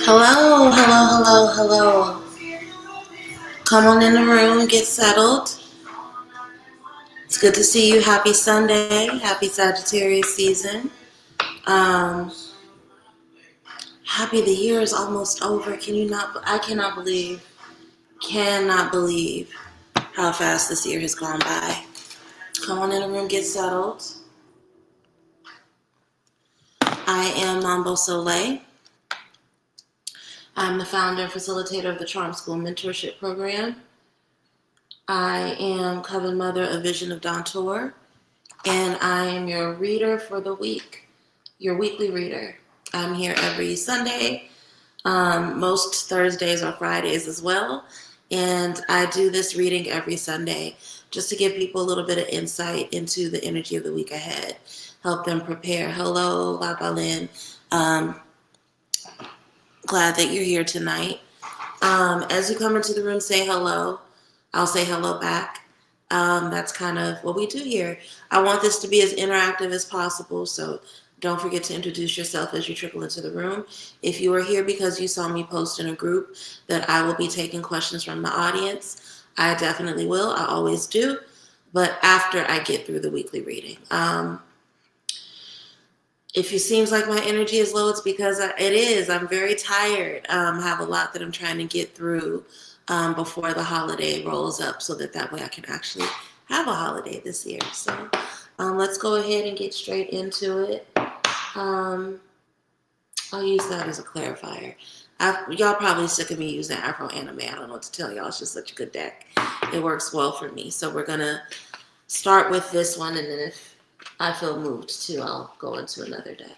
Hello, hello, hello, hello. Come on in the room, get settled. It's good to see you. Happy Sunday. Happy Sagittarius season. Um, happy the year is almost over. I cannot believe how fast this year has gone by. Come on in the room, get settled. I am Mambo. I'm the founder and facilitator of the Charm School Mentorship Program. I am Coven Mother of Vision of Dontour, and I am your reader for the week, your weekly reader. I'm here every Sunday, most Thursdays or Fridays as well, and I do this reading every Sunday just to give people a little bit of insight into the energy of the week ahead, help them prepare. Hello, La Balin. Glad that you're here tonight. As you come into the room, say hello. I'll say hello back. That's kind of what we do here. I want this to be as interactive as possible, so don't forget to introduce yourself as you trickle into the room. If you are here because you saw me post in a group that I will be taking questions from the audience, I definitely will. I always do, but after I get through the weekly reading. If it seems like my energy is low, it's because it is. I'm very tired. I have a lot that I'm trying to get through before the holiday rolls up so that way I can actually have a holiday this year. So let's go ahead and get straight into it. I'll use that as a clarifier. Y'all probably sick of me using Afro Anime. I don't know what to tell y'all. It's just such a good deck. It works well for me. So we're going to start with this one, and then if I feel moved to, I'll go into another deck.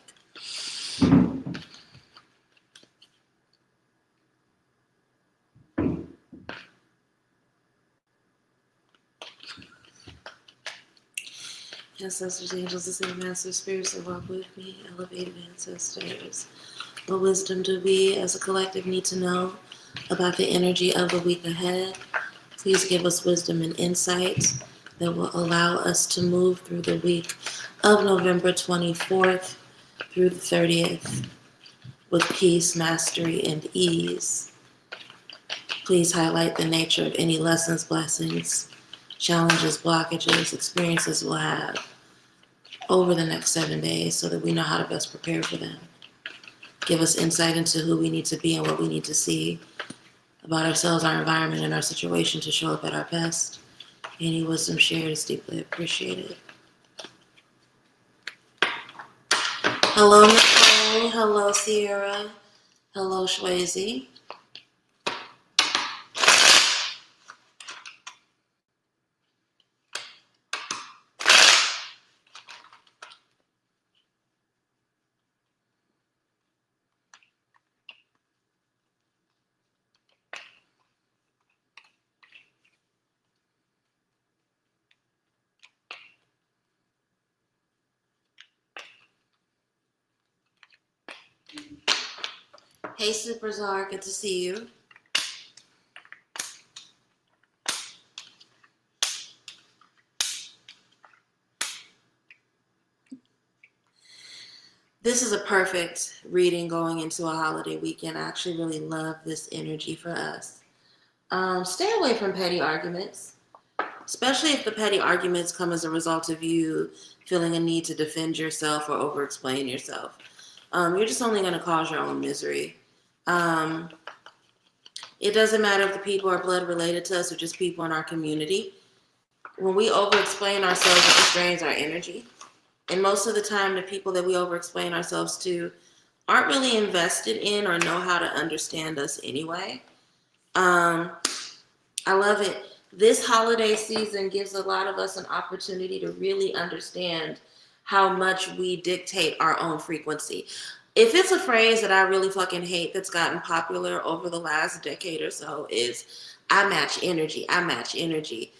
Ancestors, angels, the same master spirits that walk with me, elevated ancestors. What wisdom do we as a collective need to know about the energy of the week ahead? Please give us wisdom and insight that will allow us to move through the week of November 24th through the 30th with peace, mastery, and ease. Please highlight the nature of any lessons, blessings, challenges, blockages, experiences we'll have over the next 7 days so that we know how to best prepare for them. Give us insight into who we need to be and what we need to see about ourselves, our environment, and our situation to show up at our best. Any wisdom shared is deeply appreciated. Hello, Nicole. Hello, Sierra. Hello, Shwazy. Hey, Superzar, good to see you. This is a perfect reading going into a holiday weekend. I actually really love this energy for us. Stay away from petty arguments, especially if the petty arguments come as a result of you feeling a need to defend yourself or over-explain yourself. You're just only going to cause your own misery. It doesn't matter if the people are blood related to us or just people in our community. When we over-explain ourselves, it just drains our energy. And most of the time, the people that we over-explain ourselves to aren't really invested in or know how to understand us anyway. I love it. This holiday season gives a lot of us an opportunity to really understand how much we dictate our own frequency. If it's a phrase that I really fucking hate that's gotten popular over the last decade or so is, I match energy, I match energy.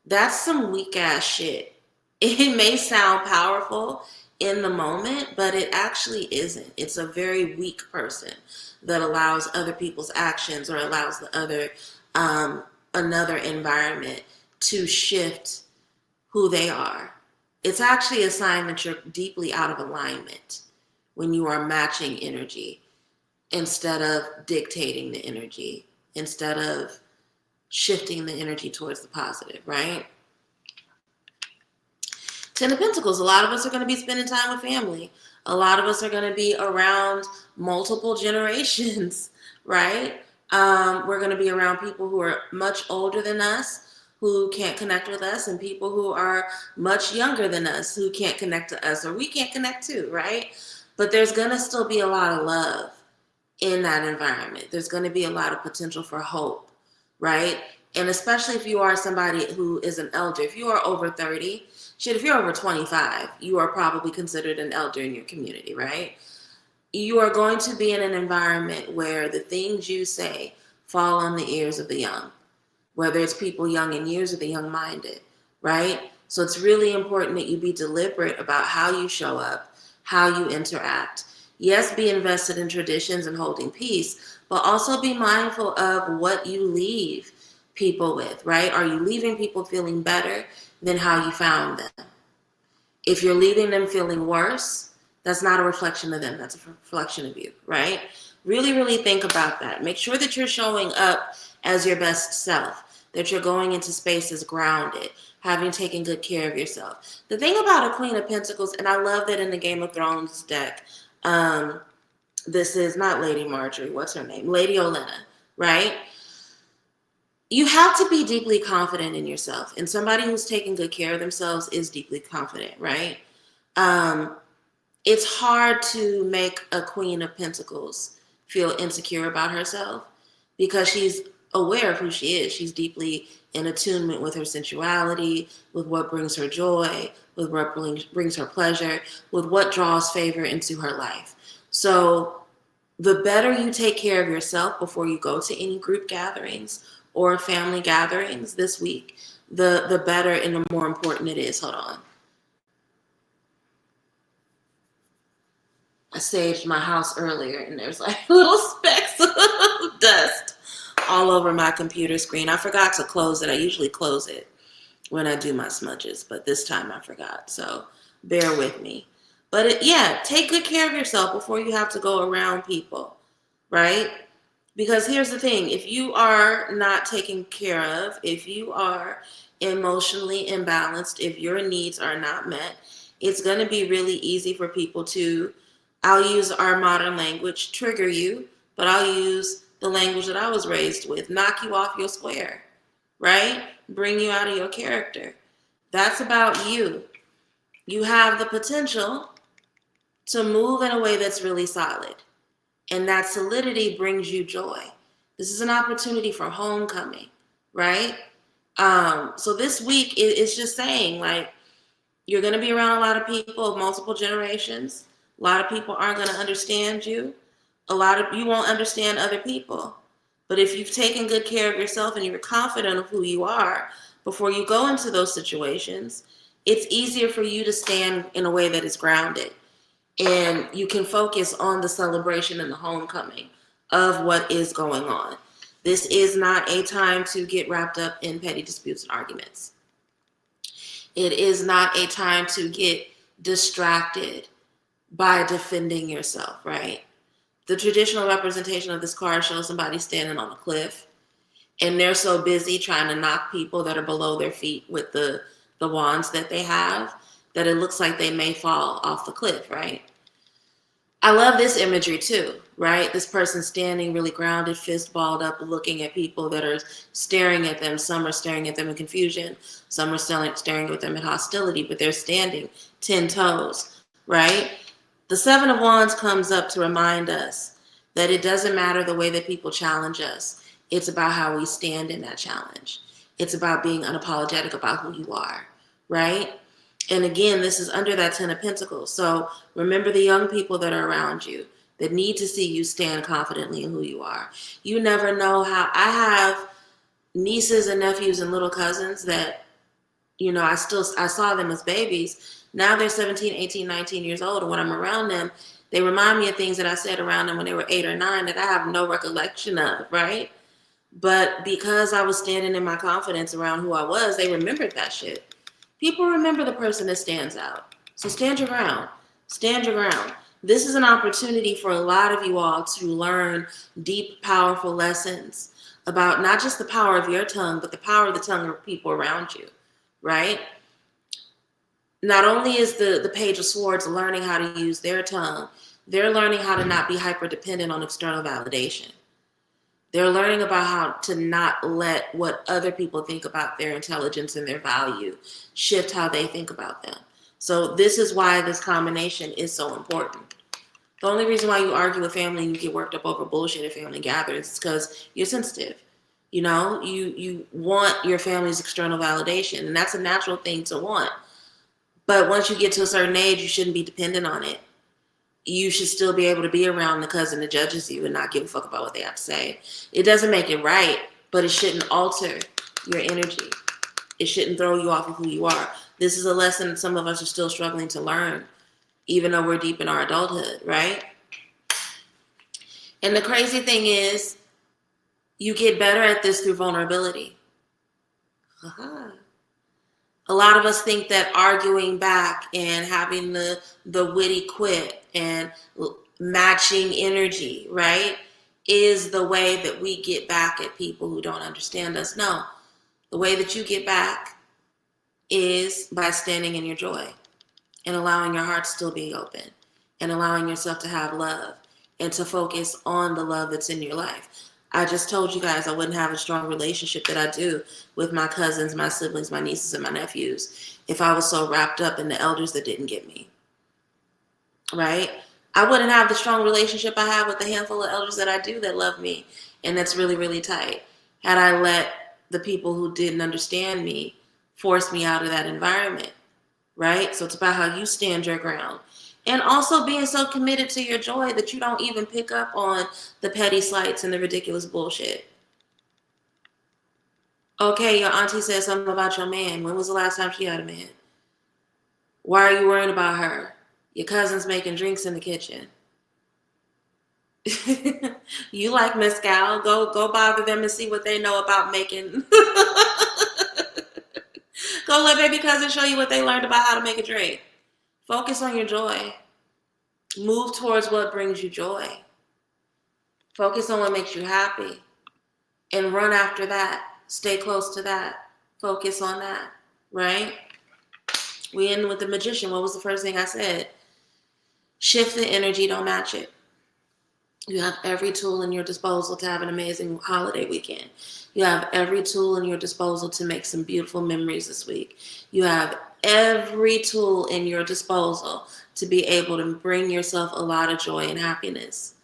That's some weak ass shit. It may sound powerful in the moment, but it actually isn't. It's a very weak person that allows other people's actions or allows the other another environment to shift who they are. It's actually a sign that you're deeply out of alignment when you are matching energy instead of dictating the energy, instead of shifting the energy towards the positive, right? Ten of Pentacles, a lot of us are going to be spending time with family. A lot of us are going to be around multiple generations, right? We're going to be around people who are much older than us, who can't connect with us, and people who are much younger than us, who can't connect to us, or we can't connect to, right? But there's going to still be a lot of love in that environment. There's going to be a lot of potential for hope, right? And especially if you are somebody who is an elder, if you are over 30, shit, if you're over 25, you are probably considered an elder in your community, right? You are going to be in an environment where the things you say fall on the ears of the young, whether it's people young in years or the young-minded, right? So it's really important that you be deliberate about how you show up, how you interact. Yes, be invested in traditions and holding peace, but also be mindful of what you leave people with, right? Are you leaving people feeling better than how you found them? If you're leaving them feeling worse, that's not a reflection of them. That's a reflection of you, right? Really, really think about that. Make sure that you're showing up as your best self, that you're going into spaces grounded, having taken good care of yourself. The thing about a Queen of Pentacles, and I love that in the Game of Thrones deck, this is not Lady Marjorie, what's her name? Lady Olenna, right? You have to be deeply confident in yourself. And somebody who's taking good care of themselves is deeply confident, right? It's hard to make a Queen of Pentacles feel insecure about herself because she's aware of who she is. She's deeply in attunement with her sensuality, with what brings her joy, with what brings her pleasure, with what draws favor into her life. So the better you take care of yourself before you go to any group gatherings or family gatherings this week, the better and the more important it is. Hold on. I staged my house earlier and there's like little specks of dust all over my computer screen. I forgot to close it. I usually close it when I do my smudges, but this time I forgot. So bear with me. But yeah, take good care of yourself before you have to go around people, right? Because here's the thing, if you are not taken care of, if you are emotionally imbalanced, if your needs are not met, it's going to be really easy for people to, I'll use our modern language, trigger you, but I'll use the language that I was raised with, knock you off your square, right? Bring you out of your character. That's about you. You have the potential to move in a way that's really solid. And that solidity brings you joy. This is an opportunity for homecoming, right? So this week, it's just saying, like, you're going to be around a lot of people of multiple generations. A lot of people aren't going to understand you. You won't understand other people. But if you've taken good care of yourself and you're confident of who you are before you go into those situations, it's easier for you to stand in a way that is grounded. And you can focus on the celebration and the homecoming of what is going on. This is not a time to get wrapped up in petty disputes and arguments. It is not a time to get distracted by defending yourself, right? The traditional representation of this card shows somebody standing on a cliff, and they're so busy trying to knock people that are below their feet with the wands that they have that it looks like they may fall off the cliff, right? I love this imagery too, right? This person standing really grounded, fist balled up, looking at people that are staring at them. Some are staring at them in confusion. Some are staring at them in hostility, but they're standing 10 toes, right? The Seven of Wands comes up to remind us that it doesn't matter the way that people challenge us. It's about how we stand in that challenge. It's about being unapologetic about who you are, right? And again, this is under that 10 of Pentacles. So remember the young people that are around you that need to see you stand confidently in who you are. You never know how. I have nieces and nephews and little cousins that, you know, I saw them as babies. Now they're 17, 18, 19 years old. And when I'm around them, they remind me of things that I said around them when they were 8 or 9 that I have no recollection of, right? But because I was standing in my confidence around who I was, they remembered that shit. People remember the person that stands out. So stand your ground. Stand your ground. This is an opportunity for a lot of you all to learn deep, powerful lessons about not just the power of your tongue, but the power of the tongue of people around you, right? Not only is the Page of Swords learning how to use their tongue, they're learning how to not be hyper dependent on external validation. They're learning about how to not let what other people think about their intelligence and their value shift how they think about them. So this is why this combination is so important. The only reason why you argue with family and you get worked up over bullshit at family gatherings is because you're sensitive. You know, you want your family's external validation, and that's a natural thing to want. But once you get to a certain age, you shouldn't be dependent on it. You should still be able to be around the cousin that judges you and not give a fuck about what they have to say. It doesn't make it right, but it shouldn't alter your energy. It shouldn't throw you off of who you are. This is a lesson some of us are still struggling to learn, even though we're deep in our adulthood, right? And the crazy thing is, you get better at this through vulnerability. A lot of us think that arguing back and having the witty quip and matching energy, right, is the way that we get back at people who don't understand us. No, the way that you get back is by standing in your joy and allowing your heart to still be open and allowing yourself to have love and to focus on the love that's in your life. I just told you guys I wouldn't have a strong relationship that I do with my cousins, my siblings, my nieces, and my nephews if I was so wrapped up in the elders that didn't get me, right? I wouldn't have the strong relationship I have with the handful of elders that I do that love me and that's really, really tight had I let the people who didn't understand me force me out of that environment, right? So it's about how you stand your ground. And also being so committed to your joy that you don't even pick up on the petty slights and the ridiculous bullshit. Okay, your auntie said something about your man. When was the last time she had a man? Why are you worrying about her? Your cousin's making drinks in the kitchen. You like mezcal? Go bother them and see what they know about making. Go let baby cousin show you what they learned about how to make a drink. Focus on your joy. Move towards what brings you joy. Focus on what makes you happy. And run after that. Stay close to that. Focus on that. Right? We end with the magician. What was the first thing I said? Shift the energy, don't match it. You have every tool in your disposal to have an amazing holiday weekend. You have every tool in your disposal to make some beautiful memories this week. You have every tool in your disposal to be able to bring yourself a lot of joy and happiness.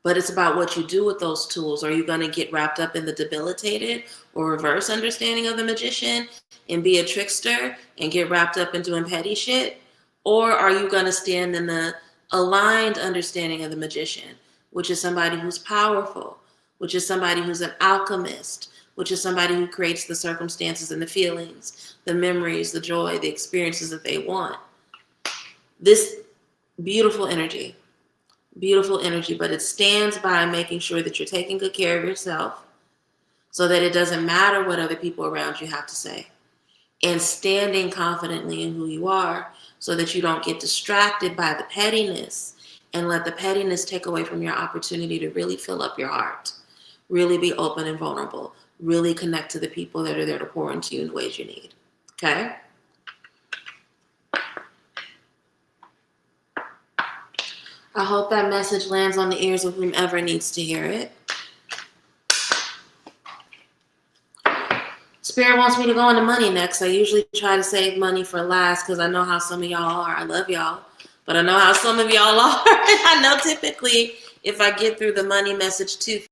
But it's about what you do with those tools. Are you going to get wrapped up in the debilitated or reverse understanding of the magician and be a trickster and get wrapped up in doing petty shit? Or are you going to stand in the aligned understanding of the magician, which is somebody who's powerful, which is somebody who's an alchemist, which is somebody who creates the circumstances and the feelings, the memories, the joy, the experiences that they want? This beautiful energy, but it stands by making sure that you're taking good care of yourself so that it doesn't matter what other people around you have to say, and standing confidently in who you are so that you don't get distracted by the pettiness and let the pettiness take away from your opportunity to really fill up your heart, really be open and vulnerable, really connect to the people that are there to pour into you in the ways you need. Okay? I hope that message lands on the ears of whomever needs to hear it. Spirit wants me to go into money next. I usually try to save money for last because I know how some of y'all are. I love y'all, but I know how some of y'all are. I know typically if I get through the money message too,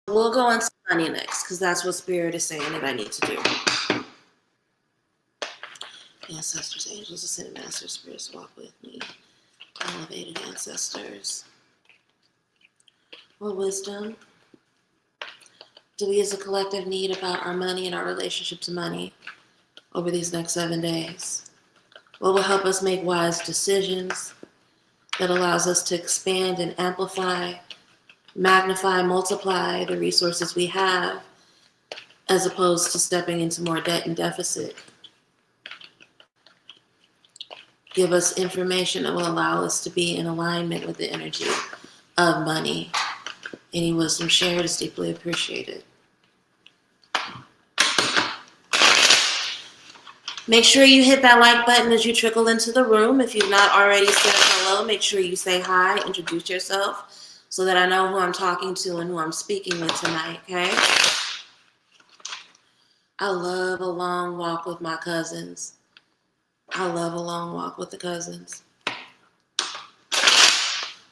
we'll go into money next because that's what Spirit is saying that I need to do. Ancestors, angels, ascended masters, spirits, walk with me. Elevated ancestors. What wisdom do we as a collective need about our money and our relationship to money? over these next 7 days? What will help us make wise decisions that allows us to expand and amplify, magnify, multiply the resources we have, as opposed to stepping into more debt and deficit? Give us information that will allow us to be in alignment with the energy of money. Any wisdom shared is deeply appreciated. Make sure you hit that like button as you trickle into the room. If you've not already said hello, make sure you say hi, introduce yourself, so that I know who I'm talking to and who I'm speaking with tonight, okay? I love a long walk with my cousins. I love a long walk with the cousins.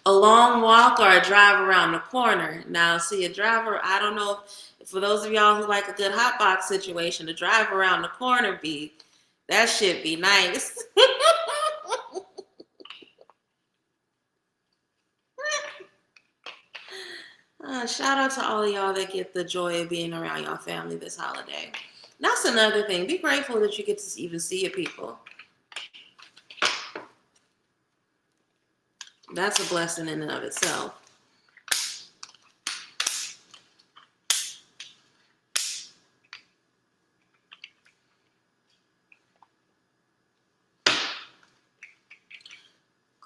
A long walk or a drive around the corner. Now, see, a driver, I don't know, for those of y'all who like a good hot box situation, a drive around the corner that shit be nice. Shout out to all of y'all that get the joy of being around your family this holiday. That's another thing. Be grateful that you get to even see your people. That's a blessing in and of itself.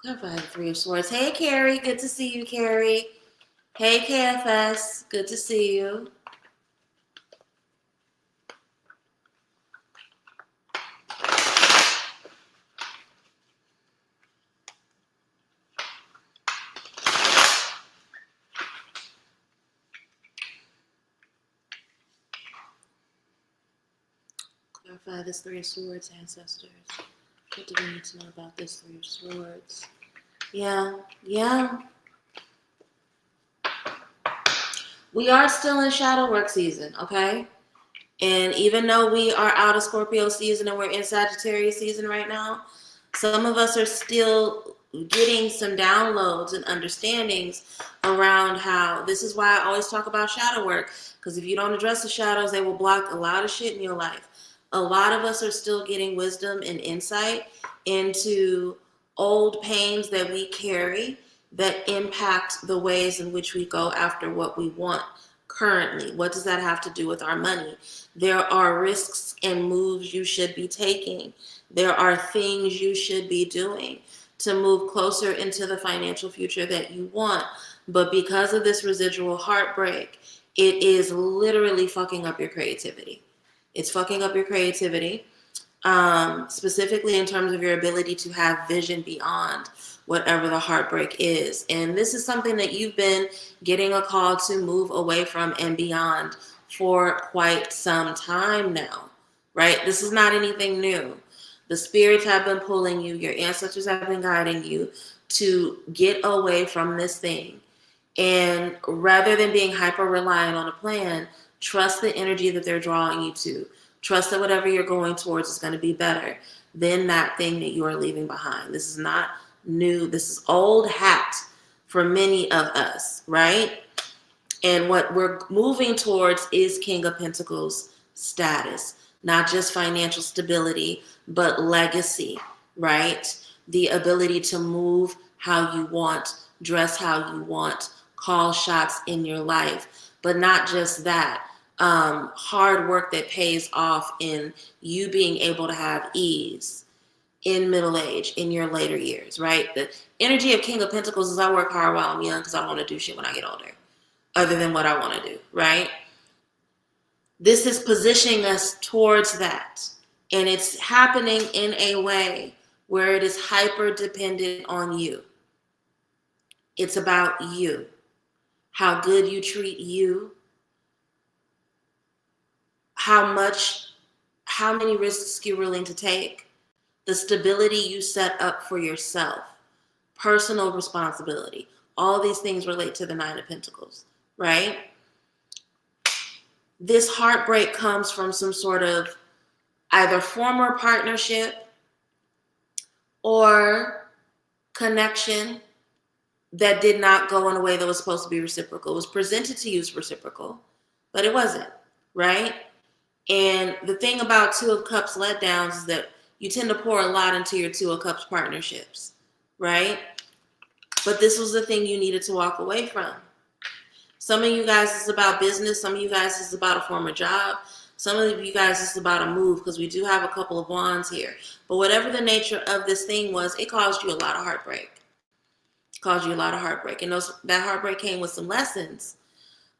Clarify the Three of Swords. Hey, Carrie. Good to see you, Carrie. Hey, KFS. Good to see you. Clarify this Three of Swords, ancestors. What do we need to know about this Three of Swords? Yeah. We are still in shadow work season, okay? And even though we are out of Scorpio season and we're in Sagittarius season right now, some of us are still getting some downloads and understandings around how, this is why I always talk about shadow work, because if you don't address the shadows, they will block a lot of shit in your life. A lot of us are still getting wisdom and insight into old pains that we carry that impact the ways in which we go after what we want currently. What does that have to do with our money? There are risks and moves you should be taking. There are things you should be doing to move closer into the financial future that you want. But because of this residual heartbreak, it is literally fucking up your creativity. It's fucking up your creativity, specifically in terms of your ability to have vision beyond whatever the heartbreak is. And this is something that you've been getting a call to move away from and beyond for quite some time now, right? This is not anything new. The spirits have been pulling you, your ancestors have been guiding you to get away from this thing. And rather than being hyper reliant on a plan, trust the energy that they're drawing you to. Trust that whatever you're going towards is going to be better than that thing that you are leaving behind. This is not new. This is old hat for many of us, right? And what we're moving towards is King of Pentacles status, not just financial stability, but legacy, right? The ability to move how you want, dress how you want, call shots in your life, but not just that. Hard work that pays off in you being able to have ease in middle age, in your later years, right? The energy of King of Pentacles is I work hard while I'm young because I don't want to do shit when I get older, other than what I want to do, right? This is positioning us towards that. And it's happening in a way where it is hyper dependent on you. It's about you, how good you treat you, how many risks you're willing to take, the stability you set up for yourself, personal responsibility. All these things relate to the Nine of Pentacles, right? This heartbreak comes from some sort of either former partnership or connection that did not go in a way that was supposed to be reciprocal. It was presented to you as reciprocal, but it wasn't, right? And the thing about Two of Cups letdowns is that you tend to pour a lot into your Two of Cups partnerships, right? But this was the thing you needed to walk away from. Some of you guys is about business. Some of you guys is about a former job. Some of you guys is about a move, because we do have a couple of wands here. But whatever the nature of this thing was, it caused you a lot of heartbreak. It caused you a lot of heartbreak. And that heartbreak came with some lessons.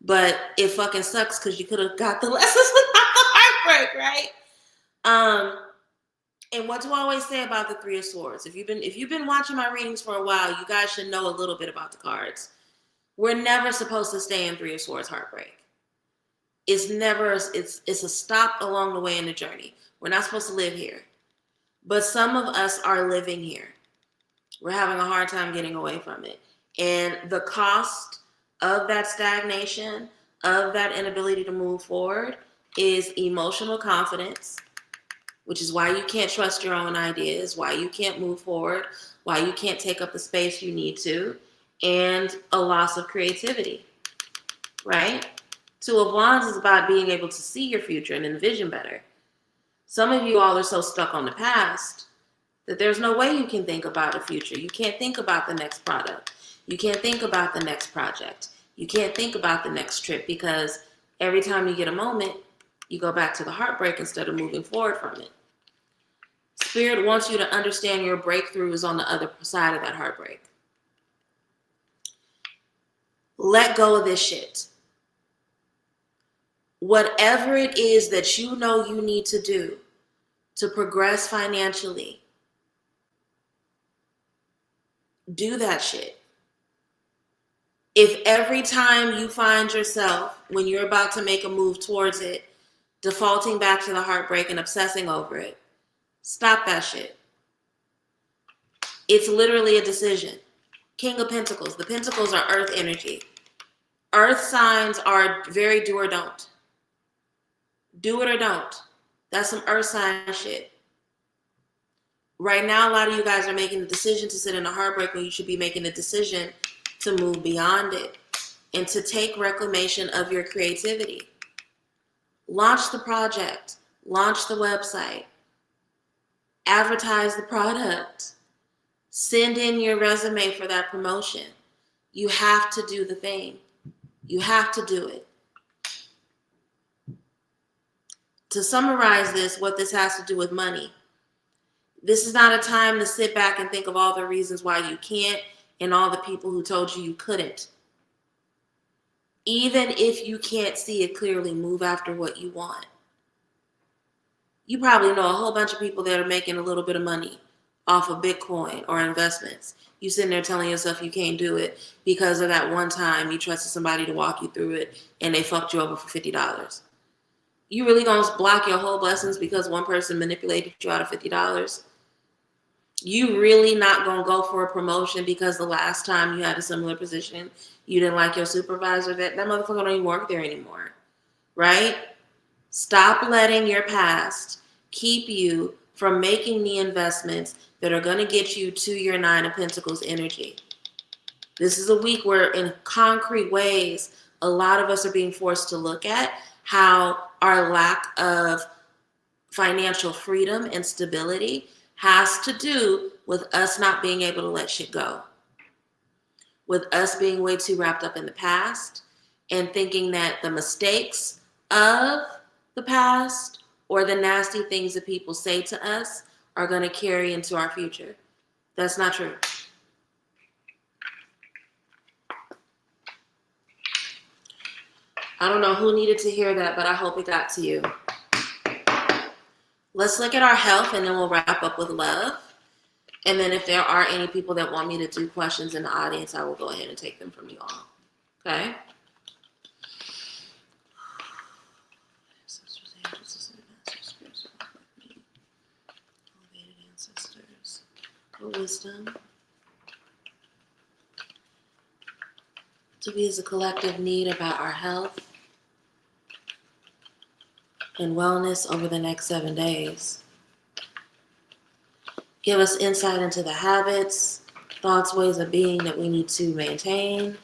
But it fucking sucks because you could have got the lessons without the heartbreak, right? And what do I always say about the Three of Swords? If you've been watching my readings for a while, you guys should know a little bit about the cards. We're never supposed to stay in Three of Swords heartbreak. It's a stop along the way in the journey. We're not supposed to live here. But some of us are living here. We're having a hard time getting away from it. And the cost of that stagnation, of that inability to move forward, is emotional confidence, which is why you can't trust your own ideas, why you can't move forward, why you can't take up the space you need to, and a loss of creativity, right? Two of Wands is about being able to see your future and envision better. Some of you all are so stuck on the past that there's no way you can think about a future. You can't think about the next product. You can't think about the next project. You can't think about the next trip, because every time you get a moment, you go back to the heartbreak instead of moving forward from it. Spirit wants you to understand your breakthrough is on the other side of that heartbreak. Let go of this shit. Whatever it is that you know you need to do to progress financially, do that shit. If every time you find yourself, when you're about to make a move towards it, defaulting back to the heartbreak and obsessing over it, stop that shit. It's literally a decision. King of Pentacles. The Pentacles are earth energy. Earth signs are very do or don't. Do it or don't. That's some earth sign shit. Right now, a lot of you guys are making the decision to sit in a heartbreak when you should be making the decision to move beyond it and to take reclamation of your creativity. Launch the project. Launch the website. Advertise the product. Send in your resume for that promotion. You have to do the thing. You have to do it. To summarize this, what this has to do with money. This is not a time to sit back and think of all the reasons why you can't and all the people who told you you couldn't. Even if you can't see it clearly, move after what you want. You probably know a whole bunch of people that are making a little bit of money off of Bitcoin or investments. You sitting there telling yourself you can't do it because of that one time you trusted somebody to walk you through it and they fucked you over for $50. You really gonna block your whole blessings because one person manipulated you out of $50? You really not gonna go for a promotion because the last time you had a similar position, you didn't like your supervisor? That motherfucker don't even work there anymore, right? Stop letting your past keep you from making the investments that are gonna get you to your Nine of Pentacles energy. This is a week where in concrete ways, a lot of us are being forced to look at how our lack of financial freedom and stability has to do with us not being able to let shit go. With us being way too wrapped up in the past and thinking that the mistakes of the past or the nasty things that people say to us are going to carry into our future. That's not true. I don't know who needed to hear that, but I hope it got to you. Let's look at our health and then we'll wrap up with love. And then if there are any people that want me to do questions in the audience, I will go ahead and take them from you all. Okay? Ancestors, wisdom. To be as a collective need about our health and wellness over the next 7 days. Give us insight into the habits, thoughts, ways of being that we need to maintain,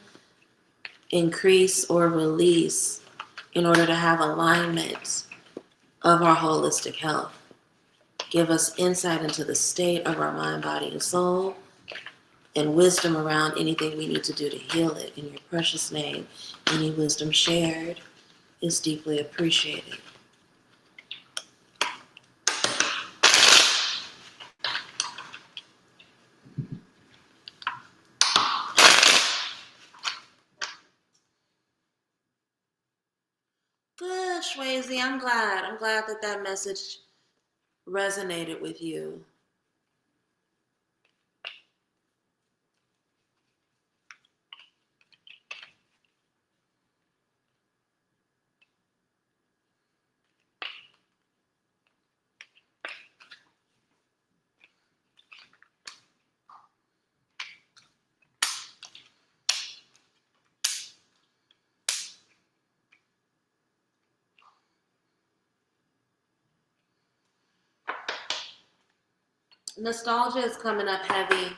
increase, or release in order to have alignment of our holistic health. Give us insight into the state of our mind, body, and soul, and wisdom around anything we need to do to heal it. In your precious name, any wisdom shared is deeply appreciated. Good, Shwazy. I'm glad. I'm glad that that message resonated with you. Nostalgia is coming up heavy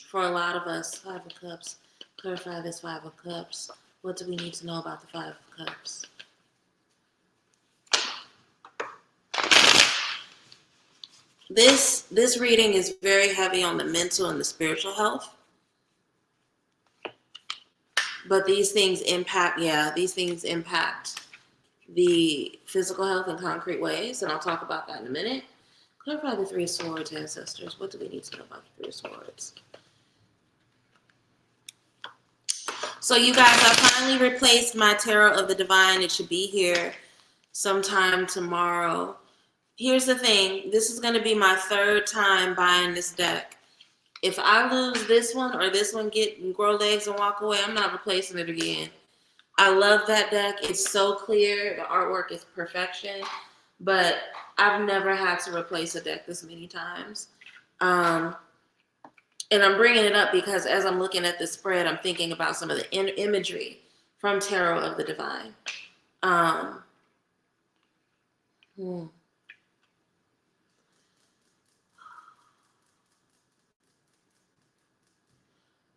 for a lot of us. Five of Cups. Clarify this Five of Cups. What do we need to know about the Five of Cups? This reading is very heavy on the mental and the spiritual health. But these things impact the physical health in concrete ways, and I'll talk about that in a minute. Clarify the Three of Swords, ancestors. What do we need to know about the Three of Swords? So you guys, I finally replaced my Tarot of the Divine. It should be here sometime tomorrow. Here's the thing. This is going to be my third time buying this deck. If I lose this one or this one grow legs and walk away, I'm not replacing it again. I love that deck. It's so clear. The artwork is perfection. But I've never had to replace a deck this many times. And I'm bringing it up because as I'm looking at the spread, I'm thinking about some of the imagery from Tarot of the Divine.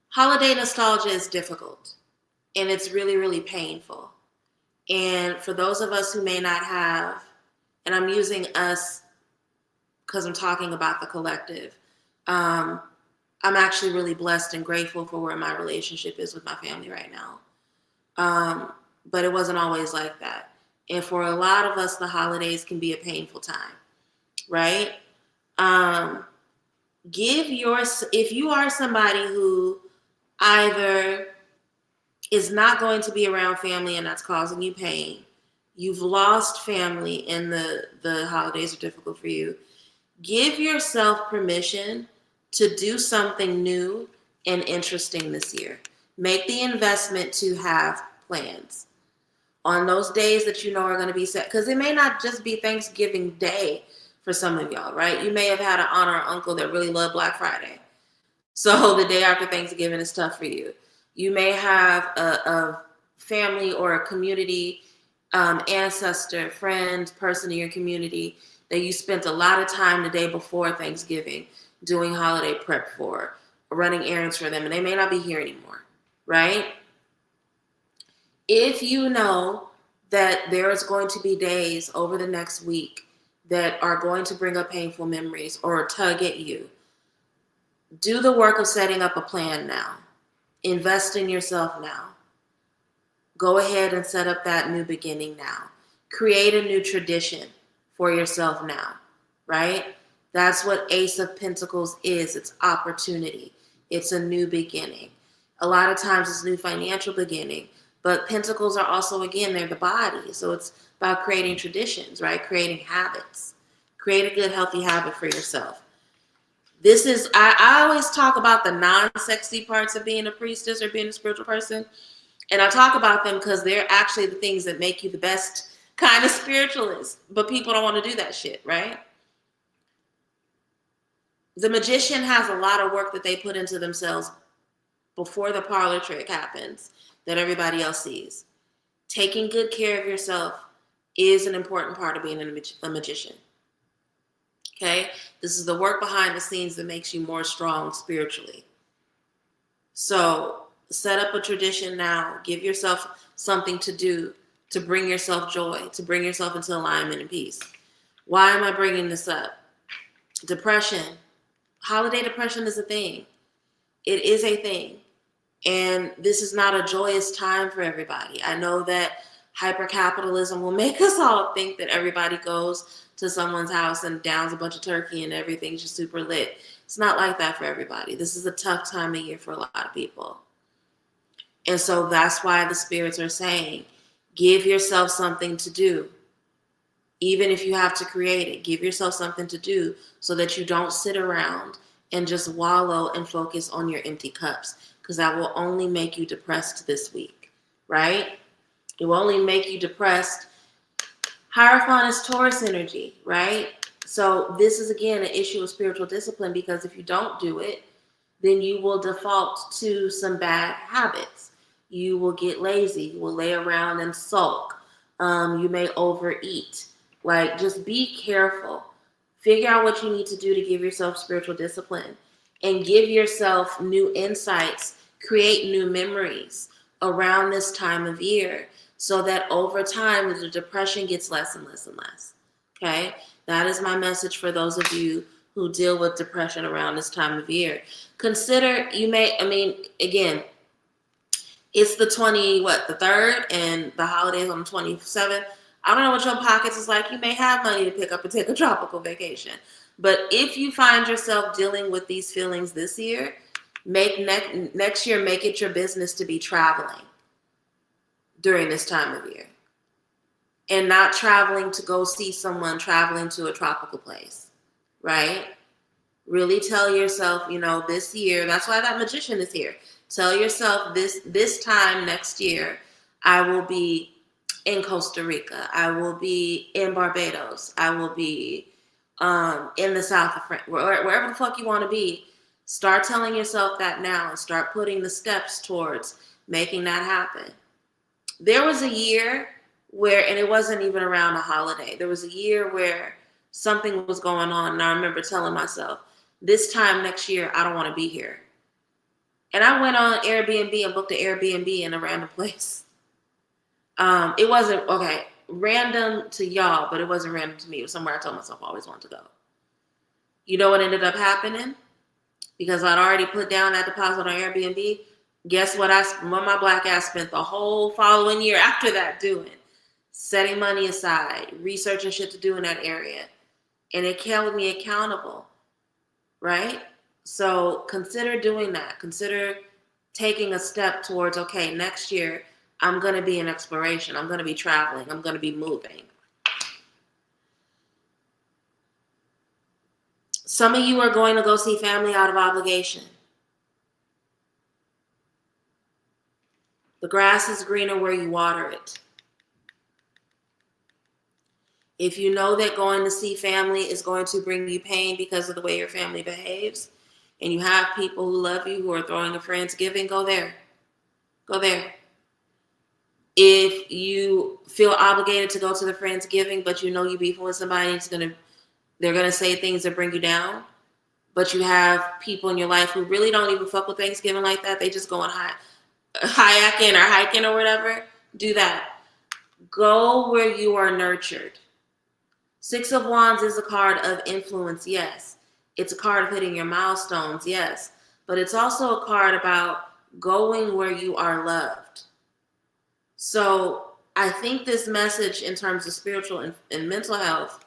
Holiday nostalgia is difficult, and it's really, really painful. And for those of us who may not have, and I'm using us because I'm talking about the collective, I'm actually really blessed and grateful for where my relationship is with my family right now. But it wasn't always like that. And for a lot of us, the holidays can be a painful time, right? If you are somebody who either is not going to be around family and that's causing you pain, you've lost family and the holidays are difficult for you, give yourself permission to do something new and interesting this year. Make the investment to have plans on those days that you know are going to be set. Because it may not just be Thanksgiving Day for some of y'all, right? You may have had an aunt or uncle that really loved Black Friday. So the day after Thanksgiving is tough for you. You may have a family or a community ancestor, friend, person in your community that you spent a lot of time the day before Thanksgiving doing holiday prep for, running errands for them, and they may not be here anymore, right? If you know that there is going to be days over the next week that are going to bring up painful memories or tug at you, do the work of setting up a plan now. Invest in yourself now. Go ahead and set up that new beginning now. Create a new tradition for yourself now, right? That's what Ace of Pentacles is. It's opportunity. It's a new beginning. A lot of times it's new financial beginning, but Pentacles are also, again, they're the body. So it's about creating traditions, right? Creating habits. Create a good, healthy habit for yourself. I always talk about the non-sexy parts of being a priestess or being a spiritual person. And I talk about them because they're actually the things that make you the best kind of spiritualist. But people don't want to do that shit, right? The magician has a lot of work that they put into themselves before the parlor trick happens that everybody else sees. Taking good care of yourself is an important part of being a magician. Okay? This is the work behind the scenes that makes you more strong spiritually. So set up a tradition now. Give yourself something to do to bring yourself joy, to bring yourself into alignment and peace. Why am I bringing this up? Depression. Holiday depression is a thing. It is a thing. And this is not a joyous time for everybody. I know that hypercapitalism will make us all think that everybody goes to someone's house and downs a bunch of turkey and everything's just super lit. It's not like that for everybody. This is a tough time of year for a lot of people. And so that's why the spirits are saying, give yourself something to do. Even if you have to create it, give yourself something to do so that you don't sit around and just wallow and focus on your empty cups, because that will only make you depressed this week, right? It will only make you depressed. Hierophant is Taurus energy, right? So this is, again, an issue of spiritual discipline, because if you don't do it, then you will default to some bad habits. You will get lazy. You will lay around and sulk. You may overeat. Like, just be careful. Figure out what you need to do to give yourself spiritual discipline and give yourself new insights, create new memories around this time of year so that over time the depression gets less and less and less. Okay? That is my message for those of you who deal with depression around this time of year. Consider, again, it's the 3rd and the holidays on the 27th. I don't know what your pockets is like. You may have money to pick up and take a tropical vacation. But if you find yourself dealing with these feelings this year, next year, make it your business to be traveling during this time of year. And not traveling to go see someone, traveling to a tropical place, right? Really tell yourself, this year, that's why that magician is here. Tell yourself this time next year, I will be in Costa Rica. I will be in Barbados. I will be in the south of France, wherever the fuck you want to be. Start telling yourself that now and start putting the steps towards making that happen. There was a year where, and it wasn't even around a holiday, there was a year where something was going on, and I remember telling myself, this time next year, I don't want to be here. And I went on Airbnb and booked an Airbnb in a random place. It wasn't, random to y'all, but it wasn't random to me. It was somewhere I told myself I always wanted to go. You know what ended up happening? Because I'd already put down that deposit on Airbnb. Guess what my black ass spent the whole following year after that doing? Setting money aside, researching shit to do in that area. And it held me accountable, right? So consider doing that. Consider taking a step towards, okay, next year, I'm going to be in exploration. I'm going to be traveling. I'm going to be moving. Some of you are going to go see family out of obligation. The grass is greener where you water it. If you know that going to see family is going to bring you pain because of the way your family behaves, and you have people who love you who are throwing a Friendsgiving, go there. Go there. If you feel obligated to go to the Friendsgiving, but you know you beefing with somebody, they're gonna say things that bring you down, but you have people in your life who really don't even fuck with Thanksgiving like that. They just go on kayaking or hiking or whatever. Do that. Go where you are nurtured. 6 of Wands is a card of influence, yes. It's a card of hitting your milestones, yes. But it's also a card about going where you are loved. So I think this message in terms of spiritual and mental health,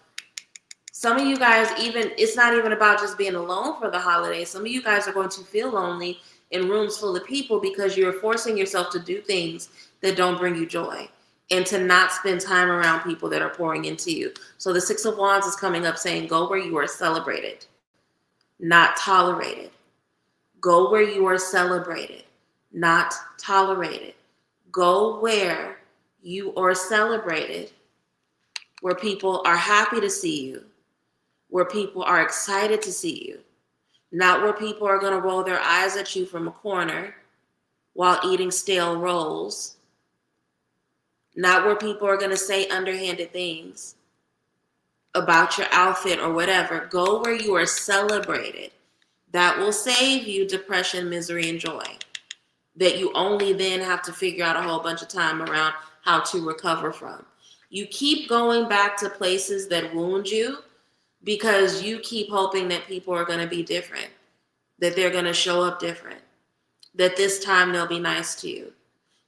some of you guys, it's not even about just being alone for the holidays. Some of you guys are going to feel lonely in rooms full of people because you're forcing yourself to do things that don't bring you joy and to not spend time around people that are pouring into you. So the 6 of Wands is coming up saying, go where you are celebrated, not tolerated. Go where you are celebrated, not tolerated. Go where you are celebrated, where people are happy to see you, where people are excited to see you, not where people are going to roll their eyes at you from a corner while eating stale rolls, not where people are going to say underhanded things about your outfit or whatever. Go where you are celebrated. That will save you depression, misery, and joy that you only then have to figure out a whole bunch of time around how to recover from. You keep going back to places that wound you because you keep hoping that people are going to be different, that they're going to show up different, that this time they'll be nice to you,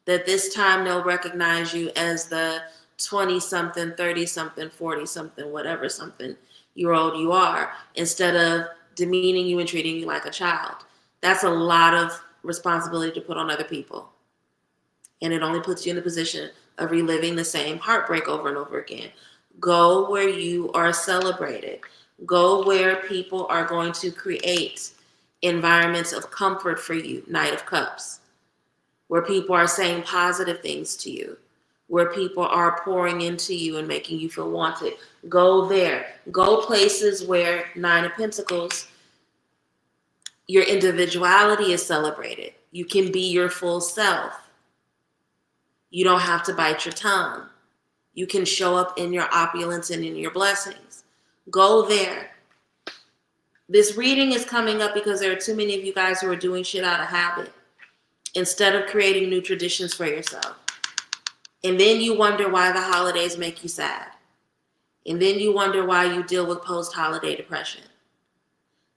that this time they'll recognize you as the 20-something, 30-something, 40-something, whatever something year old you are, instead of demeaning you and treating you like a child. That's a lot of responsibility to put on other people. And it only puts you in the position of reliving the same heartbreak over and over again. Go where you are celebrated. Go where people are going to create environments of comfort for you, Knight of Cups, where people are saying positive things to you, where people are pouring into you and making you feel wanted. Go there. Go places where, Nine of Pentacles, your individuality is celebrated. You can be your full self. You don't have to bite your tongue. You can show up in your opulence and in your blessings. Go there. This reading is coming up because there are too many of you guys who are doing shit out of habit instead of creating new traditions for yourself. And then you wonder why the holidays make you sad. And then you wonder why you deal with post-holiday depression.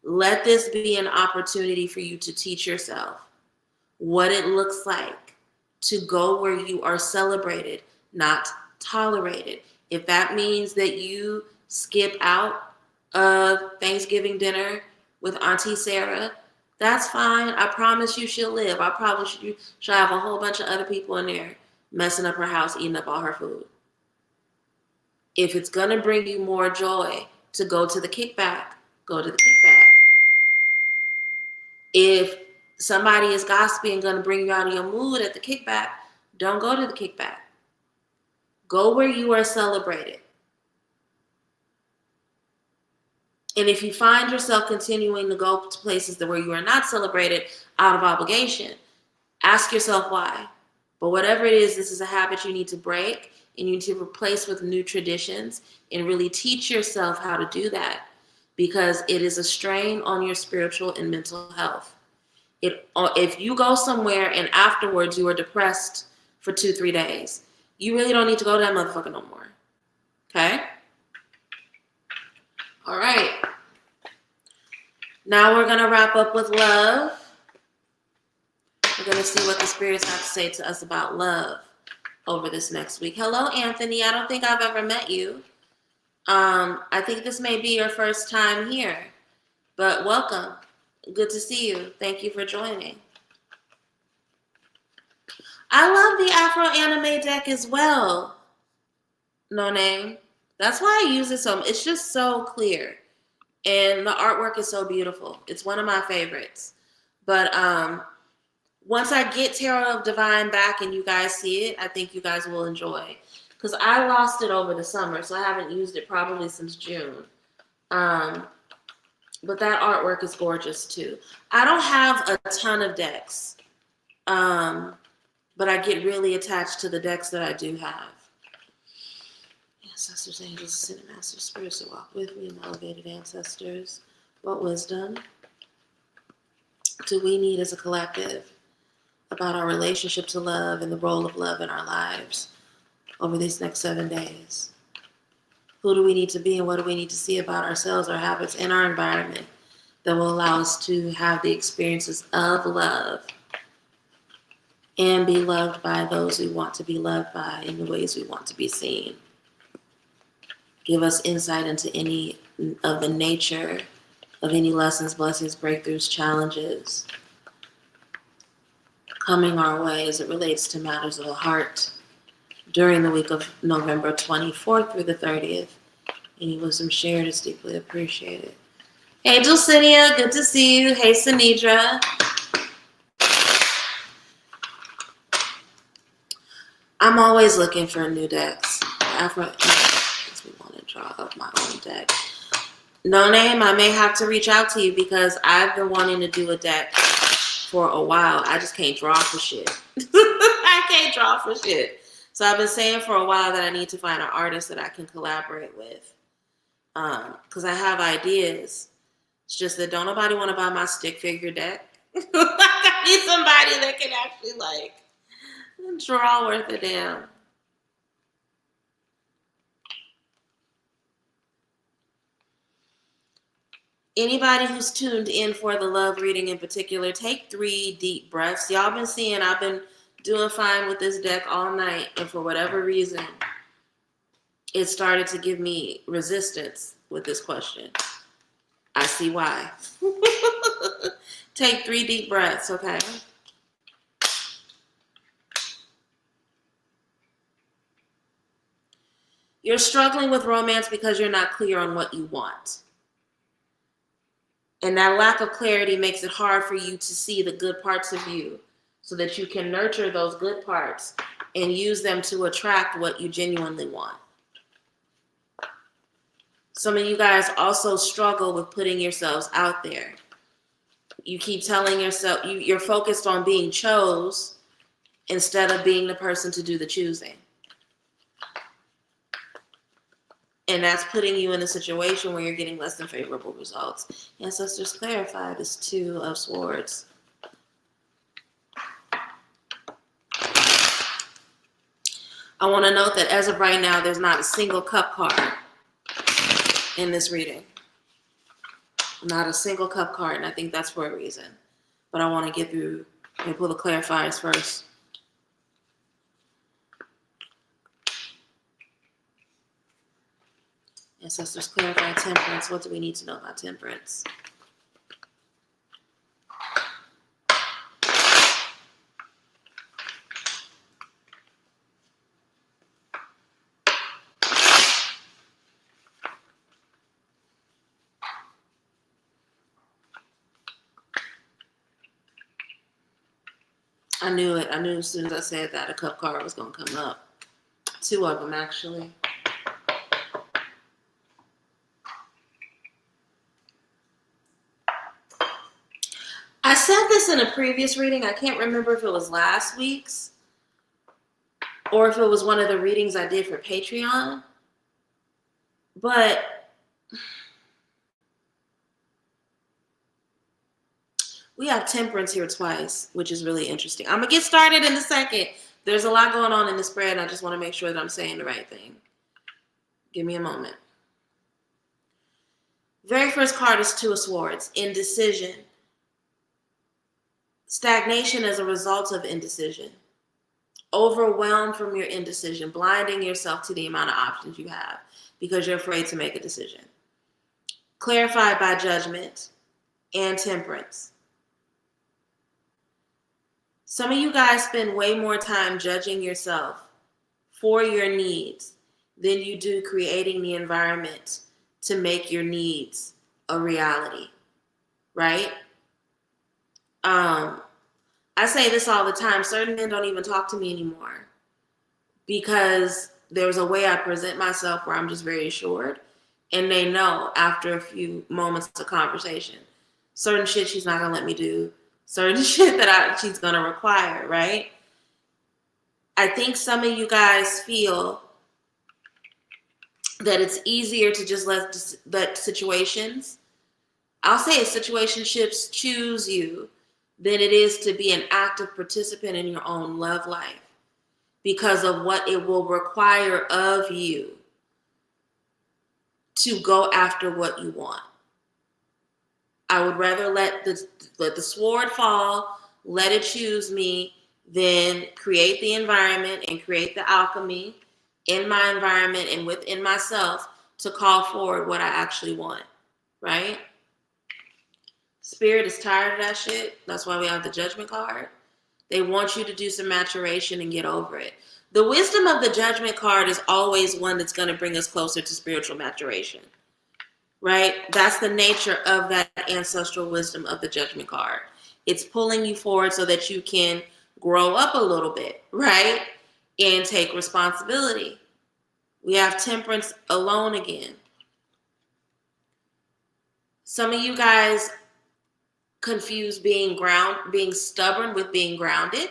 Let this be an opportunity for you to teach yourself what it looks like to go where you are celebrated, not tolerated. If that means that you skip out of Thanksgiving dinner with Auntie Sarah, that's fine. I promise you she'll live. I promise you she'll have a whole bunch of other people in there messing up her house, eating up all her food. If it's going to bring you more joy to go to the kickback, go to the kickback. If somebody is gossiping and going to bring you out of your mood at the kickback, don't go to the kickback. Go where you are celebrated. And if you find yourself continuing to go to places where you are not celebrated out of obligation, ask yourself why. But whatever it is, this is a habit you need to break, and you need to replace with new traditions and really teach yourself how to do that, because it is a strain on your spiritual and mental health. If you go somewhere and afterwards you are depressed for 2-3 days, you really don't need to go to that motherfucker no more. Okay? All right. Now we're going to wrap up with love. We're going to see what the spirits have to say to us about love over this next week. Hello, Anthony. I don't think I've ever met you. I think this may be your first time here, but welcome. Good to see you. Thank you for joining. I love the Afro Anime deck as well. No name. That's why I use it so much. It's just so clear. And the artwork is so beautiful. It's one of my favorites. But once I get Tarot of Divine back and you guys see it, I think you guys will enjoy. Because I lost it over the summer, so I haven't used it probably since June. But that artwork is gorgeous too. I don't have a ton of decks. But I get really attached to the decks that I do have. Ancestors, angels, ascended masters, spirits that walk with me, and elevated ancestors. What wisdom do we need as a collective about our relationship to love and the role of love in our lives over these next 7 days? Who do we need to be, and what do we need to see about ourselves, our habits, and our environment that will allow us to have the experiences of love and be loved by those we want to be loved by in the ways we want to be seen? Give us insight into any of the nature of any lessons, blessings, breakthroughs, challenges coming our way as it relates to matters of the heart during the week of November 24th through the 30th. Any wisdom shared is deeply appreciated. Hey, Dulcinea, good to see you. Hey, Sanidra. I'm always looking for new decks. We want to draw up my own deck. No name, I may have to reach out to you because I've been wanting to do a deck for a while. I just can't draw for shit. I can't draw for shit. So I've been saying for a while that I need to find an artist that I can collaborate with. Because I have ideas. It's just that don't nobody want to buy my stick figure deck. I need somebody that can actually draw worth a damn. Anybody who's tuned in for the love reading in particular, take 3 deep breaths. Y'all been seeing I've been doing fine with this deck all night, and for whatever reason, it started to give me resistance with this question. I see why. Take 3 deep breaths, okay? You're struggling with romance because you're not clear on what you want. And that lack of clarity makes it hard for you to see the good parts of you so that you can nurture those good parts and use them to attract what you genuinely want. Some of you guys also struggle with putting yourselves out there. You keep telling yourself you're focused on being chose instead of being the person to do the choosing. And that's putting you in a situation where you're getting less than favorable results. Ancestors clarify this 2 of Swords. I want to note that as of right now, there's not a single cup card in this reading. Not a single cup card, and I think that's for a reason. But I want to get through and pull the clarifiers first. Ancestors clarify temperance. What do we need to know about temperance? I knew it. I knew as soon as I said that a cup card was going to come up. 2 of them, actually. I said this in a previous reading. I can't remember if it was last week's or if it was one of the readings I did for Patreon. But we have temperance here twice, which is really interesting. I'm going to get started in a second. There's a lot going on in the spread, and I just want to make sure that I'm saying the right thing. Give me a moment. Very first card is 2 of Swords, indecision. Stagnation as a result of indecision. Overwhelmed from your indecision, blinding yourself to the amount of options you have because you're afraid to make a decision. Clarified by Judgment and Temperance. Some of you guys spend way more time judging yourself for your needs than you do creating the environment to make your needs a reality, right? I say this all the time. Certain men don't even talk to me anymore because there's a way I present myself where I'm just very assured, and they know after a few moments of conversation, certain shit she's not gonna let me do, certain shit that she's gonna require, right? I think some of you guys feel that it's easier to just let situations, I'll say situationships choose you than it is to be an active participant in your own love life because of what it will require of you to go after what you want. I would rather let the sword fall, let it choose me, than create the environment and create the alchemy in my environment and within myself to call forward what I actually want, right? Spirit is tired of that shit. That's why we have the Judgment card. They want you to do some maturation and get over it. The wisdom of the Judgment card is always one that's going to bring us closer to spiritual maturation, right? That's the nature of that ancestral wisdom of the Judgment card. It's pulling you forward so that you can grow up a little bit, right? And take responsibility. We have Temperance alone again. Some of you guys confuse being stubborn with being grounded,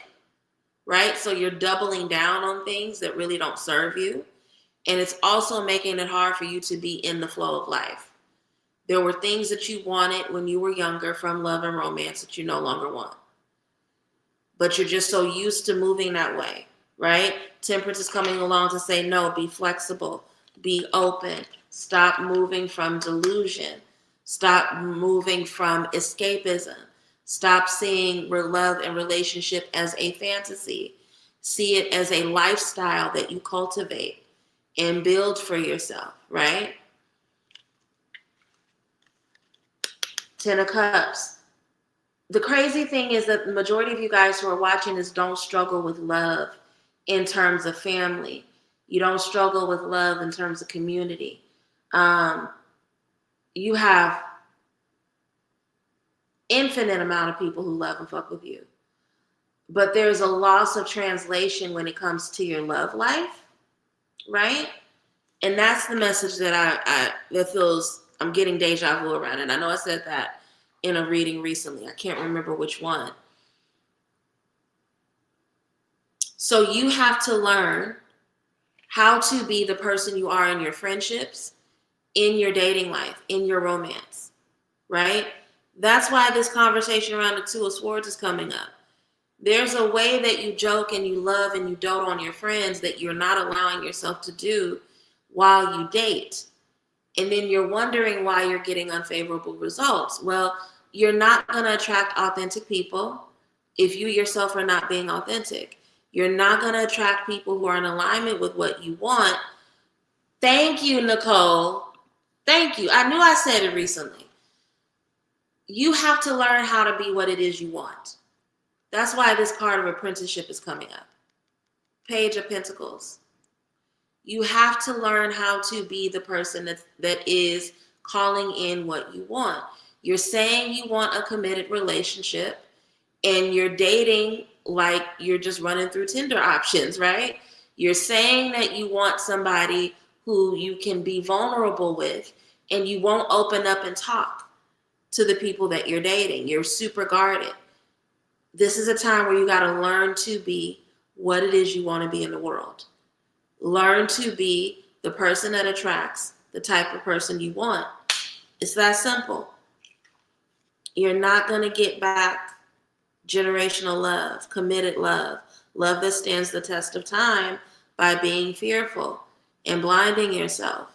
right? So you're doubling down on things that really don't serve you. And it's also making it hard for you to be in the flow of life. There were things that you wanted when you were younger from love and romance that you no longer want. But you're just so used to moving that way, right? Temperance is coming along to say, no, be flexible, be open, stop moving from delusion. Stop moving from escapism. Stop seeing love and relationship as a fantasy. See it as a lifestyle that you cultivate and build for yourself, right? 10 of Cups. The crazy thing is that the majority of you guys who are watching this don't struggle with love in terms of family. You don't struggle with love in terms of community. You have infinite amount of people who love and fuck with you. But there's a loss of translation when it comes to your love life, right? And that's the message that that feels I'm getting deja vu around. And I know I said that in a reading recently. I can't remember which one. So you have to learn how to be the person you are in your friendships, in your dating life, in your romance, right? That's why this conversation around the Two of Swords is coming up. There's a way that you joke and you love and you dote on your friends that you're not allowing yourself to do while you date. And then you're wondering why you're getting unfavorable results. Well, you're not going to attract authentic people if you yourself are not being authentic. You're not going to attract people who are in alignment with what you want. Thank you, Nicole. Thank you. I knew I said it recently. You have to learn how to be what it is you want. That's why this card of apprenticeship is coming up. Page of Pentacles. You have to learn how to be the person that is calling in what you want. You're saying you want a committed relationship and you're dating like you're just running through Tinder options, right? You're saying that you want somebody who you can be vulnerable with and you won't open up and talk to the people that you're dating. You're super guarded. This is a time where you got to learn to be what it is you want to be in the world. Learn to be the person that attracts the type of person you want. It's that simple. You're not going to get back generational love, committed love, love that stands the test of time by being fearful and blinding yourself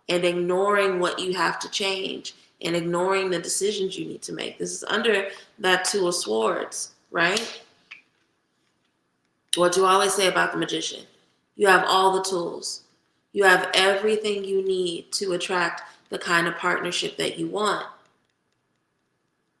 and ignoring what you have to change and ignoring the decisions you need to make. This is under that Two of Swords, right? What do I always say about the Magician? You have all the tools. You have everything you need to attract the kind of partnership that you want.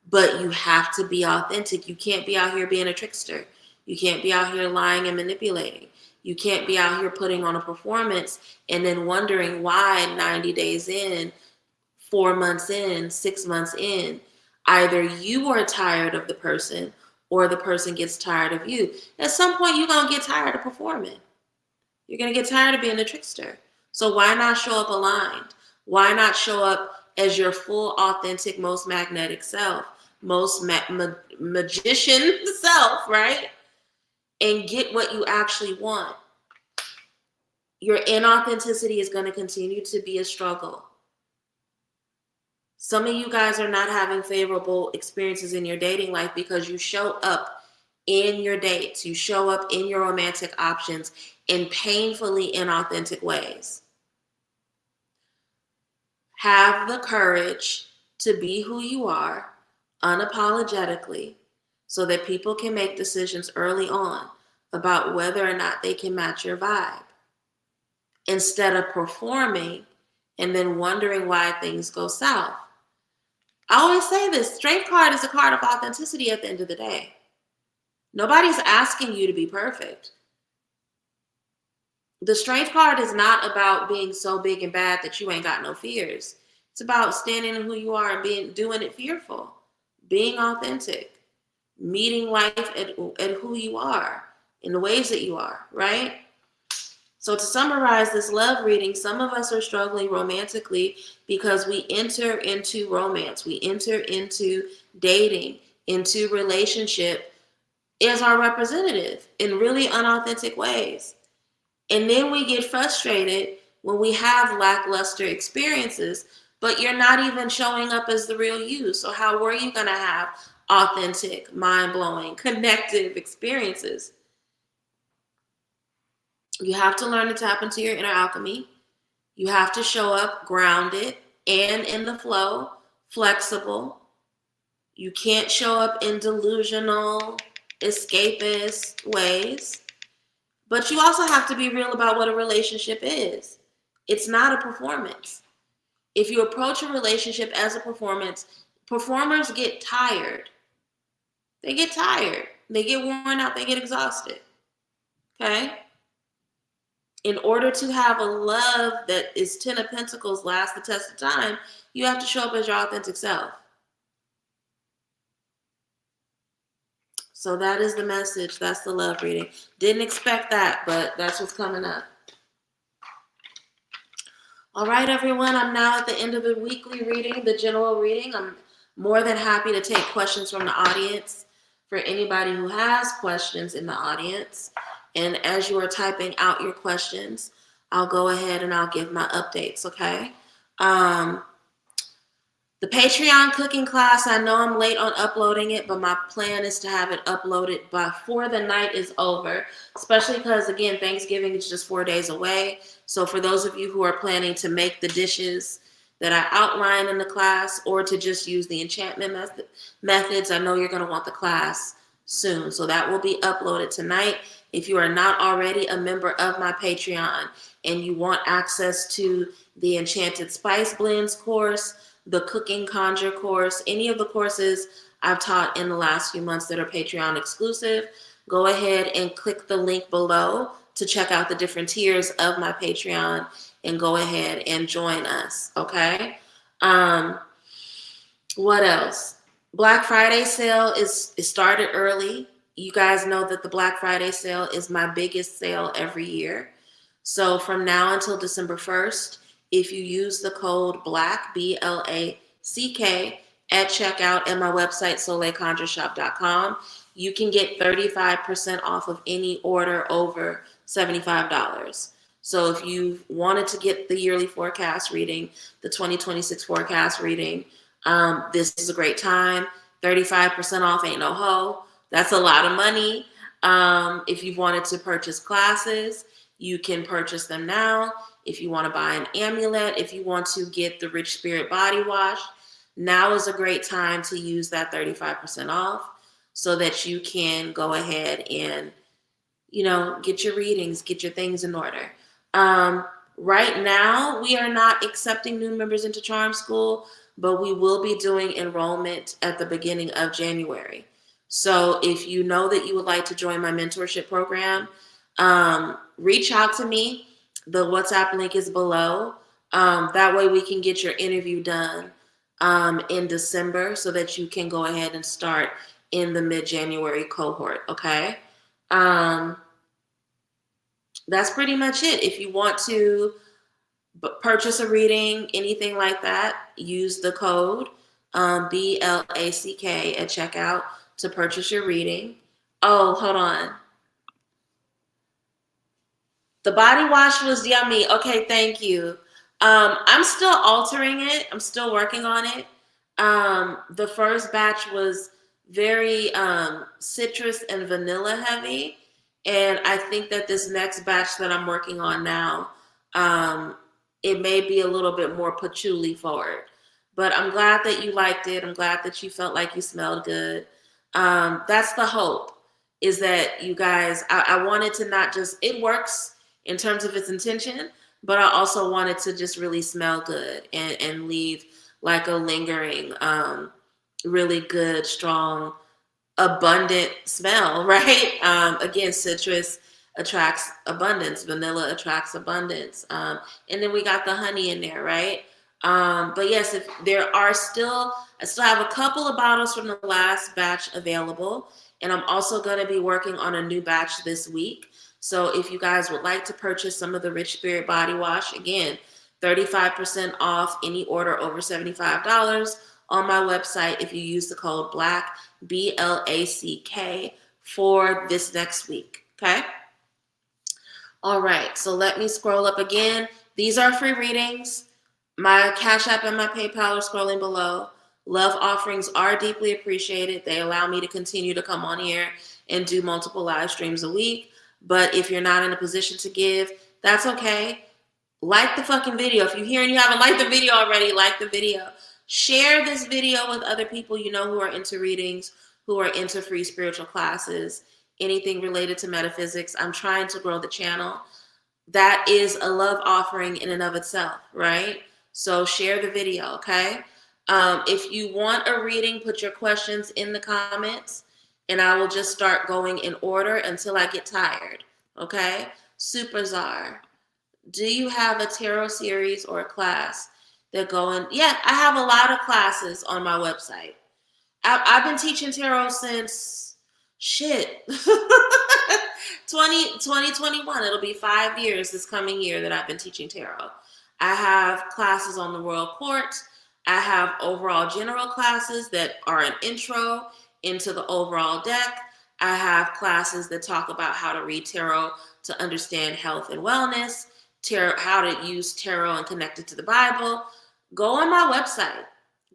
But you have to be authentic. You can't be out here being a trickster. You can't be out here lying and manipulating. You can't be out here putting on a performance and then wondering why 90 days in, 4 months in, 6 months in, either you are tired of the person or the person gets tired of you. At some point, you're going to get tired of performing. You're going to get tired of being a trickster. So why not show up aligned? Why not show up as your full, authentic, most magnetic self, most magician self, right? And get what you actually want. Your inauthenticity is going to continue to be a struggle. Some of you guys are not having favorable experiences in your dating life because you show up in your dates, you show up in your romantic options in painfully inauthentic ways. Have the courage to be who you are unapologetically so that people can make decisions early on about whether or not they can match your vibe instead of performing and then wondering why things go south. I always say this, Strength card is a card of authenticity at the end of the day. Nobody's asking you to be perfect. The Strength card is not about being so big and bad that you ain't got no fears. It's about standing in who you are and doing it fearful, being authentic, meeting life at who you are, in the ways that you are, right? So to summarize this love reading, some of us are struggling romantically because we enter into romance, we enter into dating, into relationship as our representative in really unauthentic ways. And then we get frustrated when we have lackluster experiences, but you're not even showing up as the real you. So how were you going to have authentic, mind-blowing, connective experiences? You have to learn to tap into your inner alchemy. You have to show up grounded and in the flow flexible. You can't show up in delusional, escapist ways. But you also have to be real about what a relationship is. It's not a performance. If you approach a relationship as a performance, performers get tired. They get tired. They get worn out. They get exhausted. Okay? In order to have a love that is 10 of Pentacles, last the test of time, you have to show up as your authentic self. So that is the message. That's the love reading. Didn't expect that, but that's what's coming up. All right, everyone. I'm now at the end of the weekly reading, the general reading. I'm more than happy to take questions from the audience. For anybody who has questions in the audience, and as you are typing out your questions, I'll go ahead and I'll give my updates, okay? The Patreon cooking class, I know I'm late on uploading it, but my plan is to have it uploaded before the night is over, especially because, again, Thanksgiving is just 4 days away. So for those of you who are planning to make the dishes that I outline in the class or to just use the enchantment methods, I know you're going to want the class soon. So that will be uploaded tonight. If you are not already a member of my Patreon and you want access to the Enchanted Spice Blends course, the Cooking Conjure course, any of the courses I've taught in the last few months that are Patreon exclusive, go ahead and click the link below to check out the different tiers of my Patreon and go ahead and join us, okay? What else? Black Friday sale is started early. You guys know that the Black Friday sale is my biggest sale every year. So from now until December 1st, if you use the code BLACK, B-L-A-C-K, at checkout at my website, soleilconjureshop.com, you can get 35% off of any order over $75. So if you wanted to get the yearly forecast reading, the 2026 forecast reading, this is a great time. 35% off ain't no hoe. That's a lot of money. If you wanted to purchase classes, you can purchase them now. If you want to buy an amulet, if you want to get the Rich Spirit Body Wash, now is a great time to use that 35% off so that you can go ahead and, you know, get your readings, get your things in order. Right now, we are not accepting new members into Charm School, but we will be doing enrollment at the beginning of January. So if you know that you would like to join my mentorship program, reach out to me. The WhatsApp link is below. That way we can get your interview done in December so that you can go ahead and start in the mid-January cohort, okay? That's pretty much it. If you want to purchase a reading, anything like that, use the code BLACK at checkout to purchase your reading. Oh, hold on. The body wash was yummy. Okay, thank you. I'm still altering it. I'm still working on it. The first batch was very citrus and vanilla heavy. And I think that this next batch that I'm working on now, it may be a little bit more patchouli forward. But I'm glad that you liked it. I'm glad that you felt like you smelled good. That's the hope, is that you guys, I wanted to not just, it works in terms of its intention, but I also wanted to just really smell good and leave like a lingering, really good, strong, abundant smell, right? Again, citrus attracts abundance, vanilla attracts abundance. And then we got the honey in there, right? But yes, if there are still, I still have a couple of bottles from the last batch available, and I'm also going to be working on a new batch this week. So if you guys would like to purchase some of the Rich Spirit Body Wash, again, 35% off any order over $75 on my website if you use the code BLACK, BLACK, for this next week, okay? All right, so let me scroll up again. These are free readings. My Cash App and my PayPal are scrolling below. Love offerings are deeply appreciated. They allow me to continue to come on here and do multiple live streams a week. But if you're not in a position to give, that's okay. Like the fucking video. If you're here and you haven't liked the video already, like the video. Share this video with other people you know who are into readings, who are into free spiritual classes, anything related to metaphysics. I'm trying to grow the channel. That is a love offering in and of itself, right? So share the video, okay? If you want a reading, put your questions in the comments, and I will just start going in order until I get tired, okay? Super Czar, do you have a tarot series or a class that go in? Yeah, I have a lot of classes on my website. I've been teaching tarot since shit 2021. It'll be 5 years this coming year that I've been teaching tarot. I have classes on the Royal Court. I have overall general classes that are an intro into the overall deck. I have classes that talk about how to read tarot to understand health and wellness, tarot, how to use tarot and connect it to the Bible. Go on my website.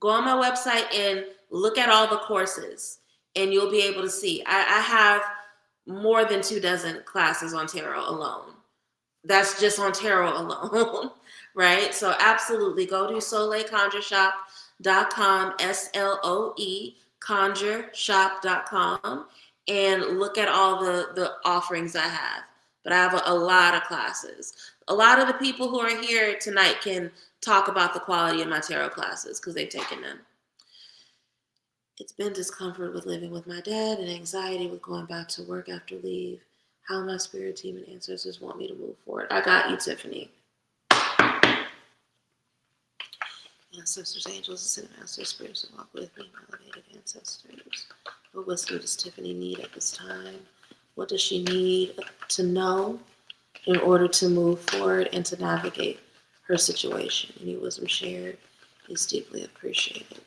Go on my website and look at all the courses, and you'll be able to see. I have more than 24 classes on tarot alone. That's just on tarot alone, right? So absolutely go to soleilconjureshop.com, SLOE, conjureshop.com, and look at all the offerings I have. But I have a lot of classes. A lot of the people who are here tonight can talk about the quality of my tarot classes because they've taken them. It's been discomfort with living with my dad and anxiety with going back to work after leave. How my spirit team and ancestors want me to move forward. I got you, Tiffany. Ancestors, angels, ascended masters, spirits to walk with me, my elevated ancestors. What wisdom does Tiffany need at this time? What does she need to know in order to move forward and to navigate her situation? Any wisdom shared is deeply appreciated.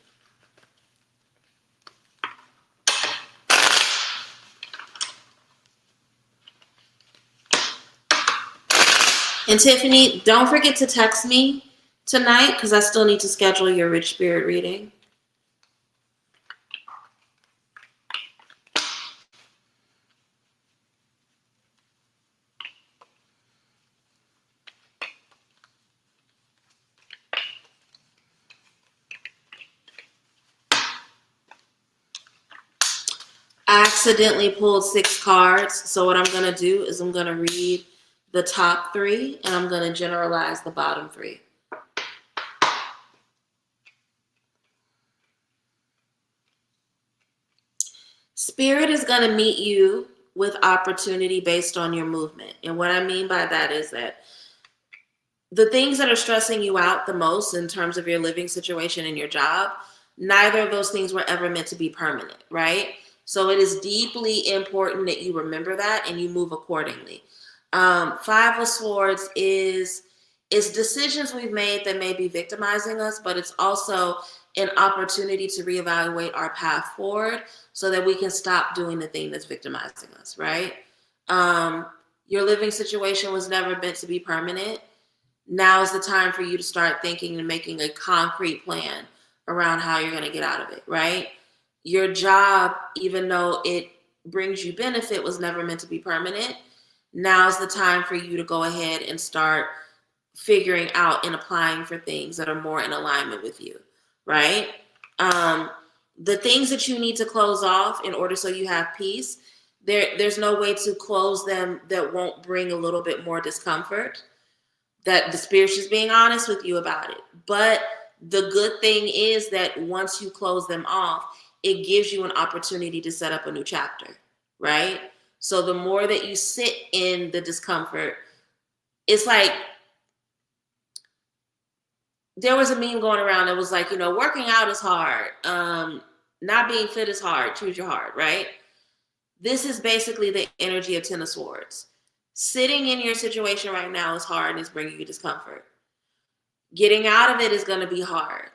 And Tiffany, don't forget to text me tonight because I still need to schedule your Rich Spirit reading. I accidentally pulled 6 cards, so what I'm going to do is I'm going to read the top 3, and I'm going to generalize the bottom 3. Spirit is going to meet you with opportunity based on your movement. And what I mean by that is that the things that are stressing you out the most in terms of your living situation and your job, neither of those things were ever meant to be permanent, right? So it is deeply important that you remember that and you move accordingly. 5 of Swords is decisions we've made that may be victimizing us, but it's also an opportunity to reevaluate our path forward so that we can stop doing the thing that's victimizing us, right? Your living situation was never meant to be permanent. Now is the time for you to start thinking and making a concrete plan around how you're going to get out of it, right? Your job, even though it brings you benefit, was never meant to be permanent. Now's the time for you to go ahead and start figuring out and applying for things that are more in alignment with you, right? The things that you need to close off in order so you have peace, there's no way to close them that won't bring a little bit more discomfort. That the spirit's just being honest with you about it. But the good thing is that once you close them off, it gives you an opportunity to set up a new chapter, right? So the more that you sit in the discomfort, it's like, there was a meme going around that was like, working out is hard. Not being fit is hard. Choose your heart, right? This is basically the energy of 10 of Swords. Sitting in your situation right now is hard and it's bringing you discomfort. Getting out of it is going to be hard,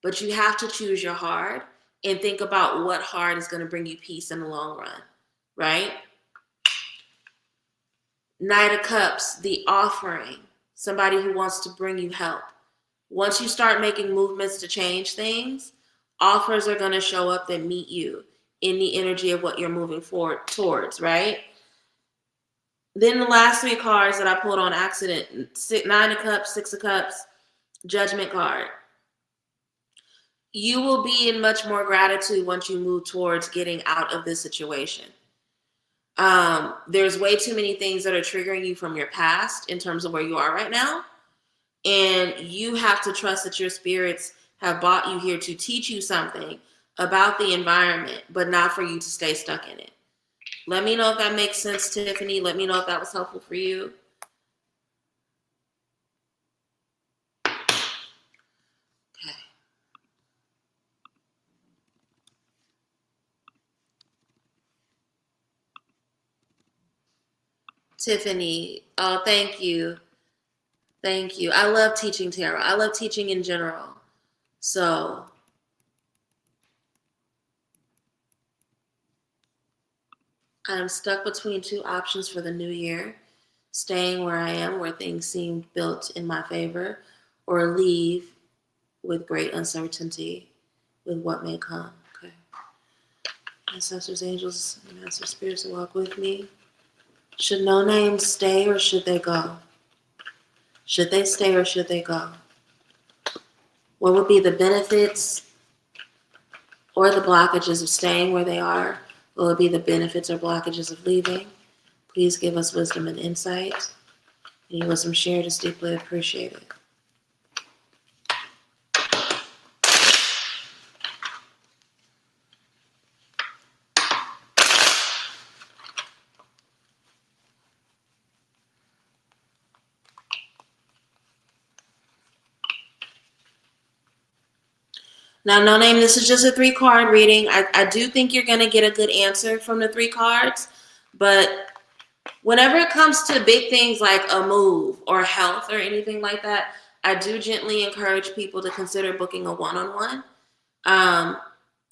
but you have to choose your hard and think about what hard is going to bring you peace in the long run, right? Knight of Cups, the offering, somebody who wants to bring you help. Once you start making movements to change things, offers are going to show up that meet you in the energy of what you're moving forward towards, right? Then the last 3 cards that I pulled on accident, 9 of Cups, 6 of Cups, Judgment card. you will be in much more gratitude once you move towards getting out of this situation. There's way too many things that are triggering you from your past in terms of where you are right now. And you have to trust that your spirits have brought you here to teach you something about the environment, but not for you to stay stuck in it. Let me know if that makes sense, Tiffany. Let me know if that was helpful for you. Okay. Tiffany, oh, thank you. Thank you. I love teaching tarot. I love teaching in general. So I'm stuck between two options for the new year: staying where I am, where things seem built in my favor, or leave with great uncertainty with what may come. Okay. Ancestors, angels, and master spirits walk with me. Should no names stay or should they go? Should they stay or should they go? What would be the benefits or the blockages of staying where they are? What would be the benefits or blockages of leaving? Please give us wisdom and insight. Any wisdom shared is deeply appreciated. Now, no name, this is just a 3-card reading. I do think you're going to get a good answer from the 3 cards, but whenever it comes to big things like a move or health or anything like that, I do gently encourage people to consider booking a one-on-one.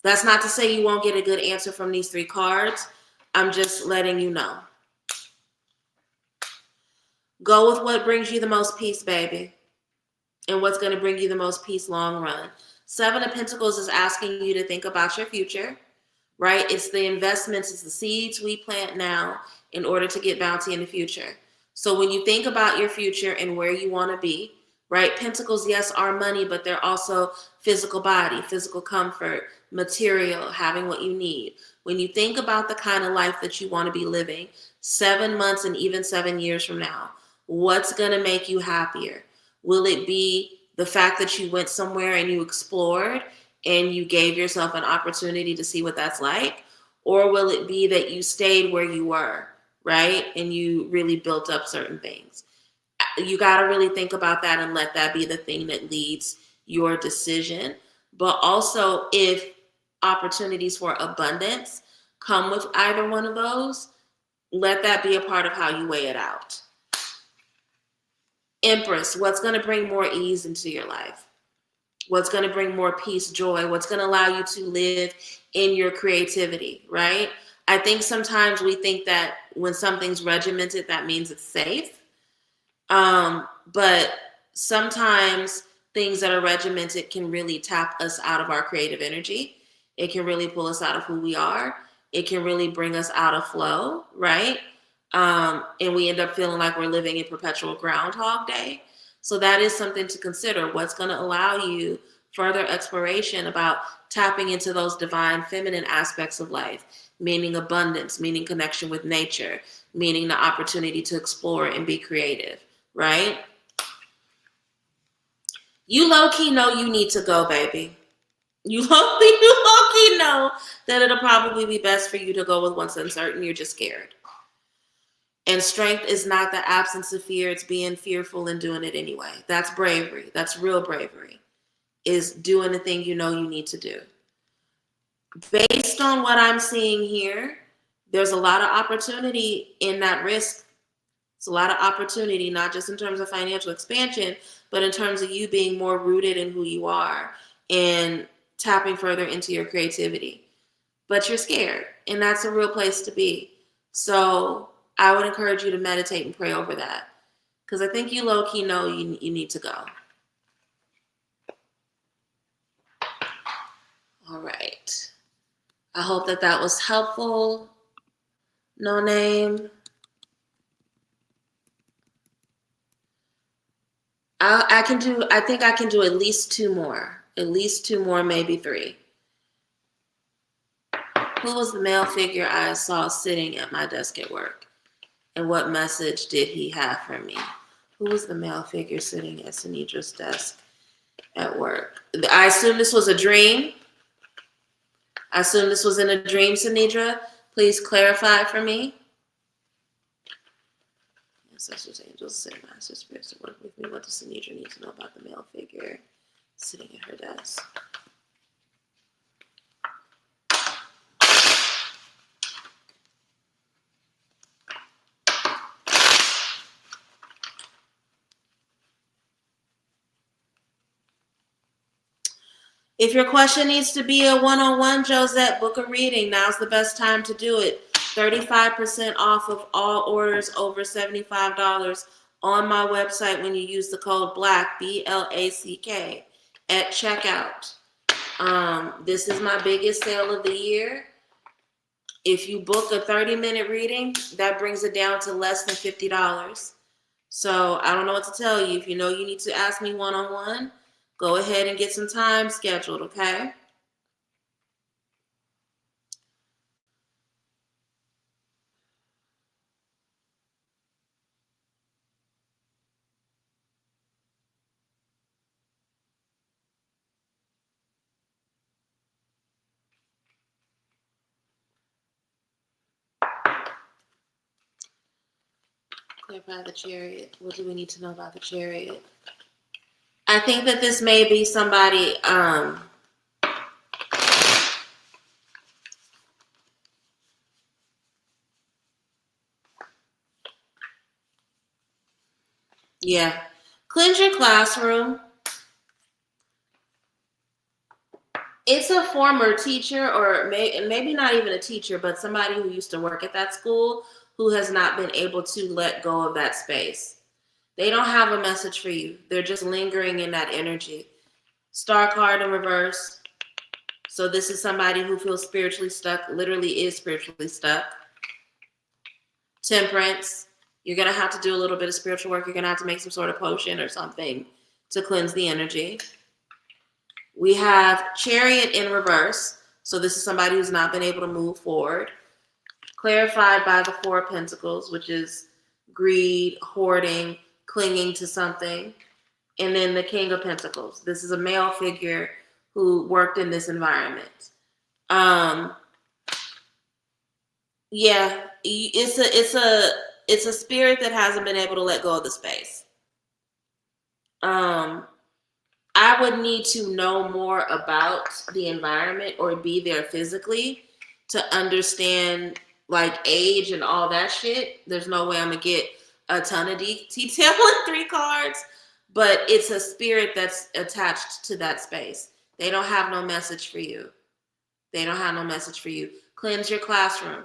That's not to say you won't get a good answer from these 3 cards. I'm just letting you know. Go with what brings you the most peace, baby, and what's going to bring you the most peace long run. 7 of Pentacles is asking you to think about your future, right? It's the investments, it's the seeds we plant now in order to get bounty in the future. So when you think about your future and where you want to be, right? Pentacles, yes, are money, but they're also physical body, physical comfort, material, having what you need. When you think about the kind of life that you want to be living 7 months and even 7 years from now, what's going to make you happier? Will it be the fact that you went somewhere and you explored and you gave yourself an opportunity to see what that's like? Or will it be that you stayed where you were, right? And you really built up certain things. You got to really think about that and let that be the thing that leads your decision. But also, if opportunities for abundance come with either one of those, let that be a part of how you weigh it out. Empress, what's going to bring more ease into your life? What's going to bring more peace, joy? What's going to allow you to live in your creativity, right? I think sometimes we think that when something's regimented, that means it's safe. But sometimes things that are regimented can really tap us out of our creative energy. It can really pull us out of who we are. It can really bring us out of flow, right? And we end up feeling like we're living in perpetual Groundhog Day. So that is something to consider. What's going to allow you further exploration about tapping into those divine feminine aspects of life, meaning abundance, meaning connection with nature, meaning the opportunity to explore and be creative, right? You low-key know you need to go, baby. You low-key know that it'll probably be best for you to go with what's uncertain. You're just scared. And strength is not the absence of fear. It's being fearful and doing it anyway. That's bravery. That's real bravery, is doing the thing you know you need to do. Based on what I'm seeing here, there's a lot of opportunity in that risk. It's a lot of opportunity, not just in terms of financial expansion, but in terms of you being more rooted in who you are and tapping further into your creativity. But you're scared, and that's a real place to be. So I would encourage you to meditate and pray over that, because I think you low-key know you need to go. All right. I hope that was helpful. No name. I think I can do at least 2 more. At least 2 more, maybe 3. Who was the male figure I saw sitting at my desk at work? And what message did he have for me? Who was the male figure sitting at Sanidra's desk at work? I assume this was a dream. I assume this was in a dream, Sanidra. Please clarify for me. Ancestors, angels, send master spirits to work with me. What does Sanidra need to know about the male figure sitting at her desk? If your question needs to be a one-on-one, Josette, book a reading. Now's the best time to do it. 35% off of all orders over $75 on my website when you use the code BLACK, BLACK, at checkout. This is my biggest sale of the year. If you book a 30-minute reading, that brings it down to less than $50. So I don't know what to tell you. If you know you need to ask me one-on-one, go ahead and get some time scheduled, okay? Clarify the chariot. What do we need to know about the chariot? I think that this may be somebody, yeah. Cleanse your classroom. It's a former teacher, or maybe not even a teacher, but somebody who used to work at that school who has not been able to let go of that space. They don't have a message for you. They're just lingering in that energy. Star card in reverse. So this is somebody who feels spiritually stuck, literally is spiritually stuck. Temperance. You're going to have to do a little bit of spiritual work. You're going to have to make some sort of potion or something to cleanse the energy. We have Chariot in reverse. So this is somebody who's not been able to move forward. Clarified by the 4 of Pentacles, which is greed, hoarding, clinging to something. And then the King of Pentacles. This is a male figure who worked in this environment. Yeah, it's a spirit that hasn't been able to let go of the space. I would need to know more about the environment or be there physically to understand like age and all that shit. There's no way I'm gonna get a ton of detail in 3 cards, but it's a spirit that's attached to that space. They don't have no message for you. They don't have no message for you. Cleanse your classroom,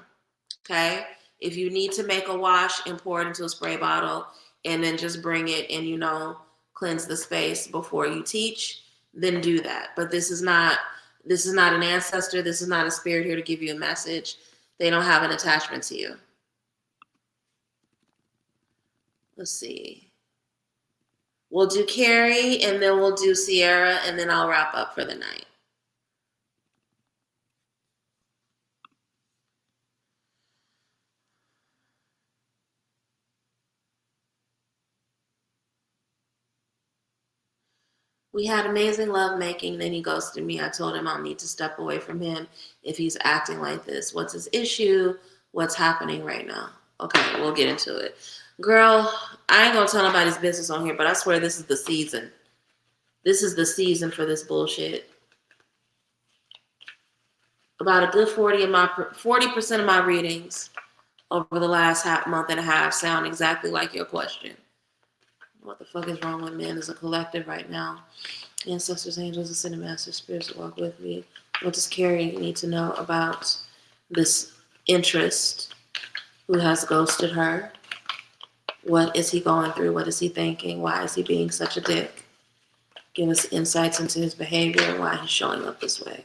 okay? If you need to make a wash and pour it into a spray bottle and then just bring it and, cleanse the space before you teach, then do that. But this is not an ancestor. This is not a spirit here to give you a message. They don't have an attachment to you. Let's see. We'll do Carrie and then we'll do Sierra and then I'll wrap up for the night. We had amazing love making. Then he ghosted me. I told him I'll need to step away from him if he's acting like this. What's his issue? What's happening right now? Okay, we'll get into it. Girl, I ain't gonna tell nobody's business on here, but I swear this is the season. This is the season for this bullshit. About a good 40% of my readings over the last month and a half sound exactly like your question. What the fuck is wrong with men as a collective right now? Ancestors, angels, ascended masters, spirits that walk with me. What does Carrie need to know about this interest who has ghosted her? What is he going through? What is he thinking? Why is he being such a dick? Give us insights into his behavior and why he's showing up this way.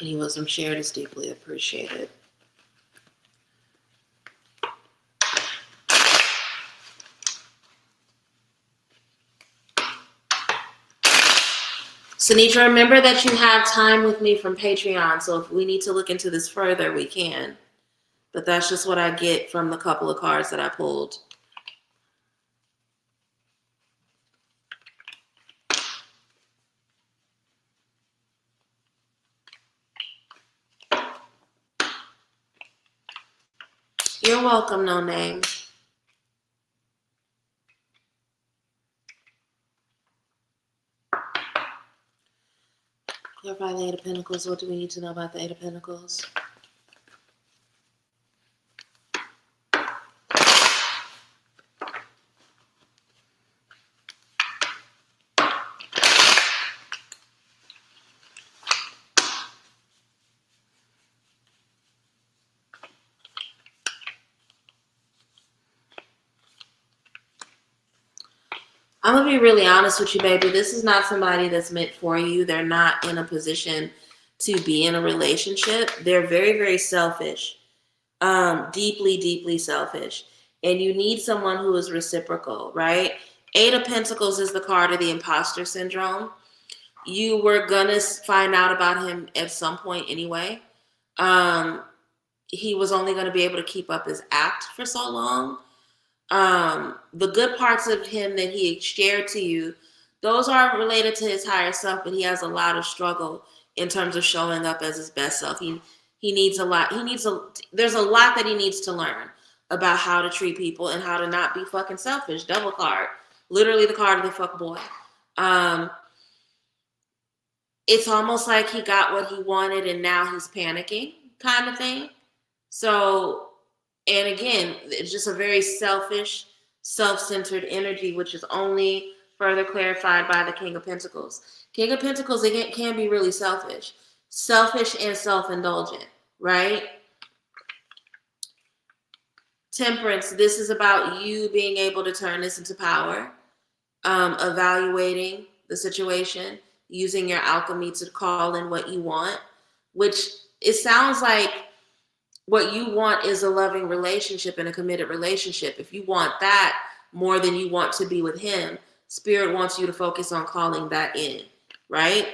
Any wisdom shared is deeply appreciated. Sinitra, remember that you have time with me from Patreon, so if we need to look into this further, we can. But that's just what I get from the couple of cards that I pulled. You're welcome, no name. Clarify the Eight of Pentacles. What do we need to know about the Eight of Pentacles? I'm going to be really honest with you, baby. This is not somebody that's meant for you. They're not in a position to be in a relationship. They're very, very selfish. Deeply, deeply selfish. And you need someone who is reciprocal, right? Eight of Pentacles is the card of the imposter syndrome. You were going to find out about him at some point anyway. He was only going to be able to keep up his act for so long. The good parts of him that he shared to you, those are related to his higher self, but he has a lot of struggle in terms of showing up as his best self. He needs a lot. There's a lot that he needs to learn about how to treat people and how to not be fucking selfish. Double card. Literally the card of the fuck boy. It's almost like he got what he wanted and now he's panicking kind of thing. So, and again, it's just a very selfish, self-centered energy, which is only further clarified by the King of Pentacles. King of Pentacles, again, can be really selfish. Selfish and self-indulgent, right? Temperance, this is about you being able to turn this into power, evaluating the situation, using your alchemy to call in what you want, which it sounds like what you want is a loving relationship and a committed relationship. If you want that more than you want to be with him, Spirit wants you to focus on calling that in, right?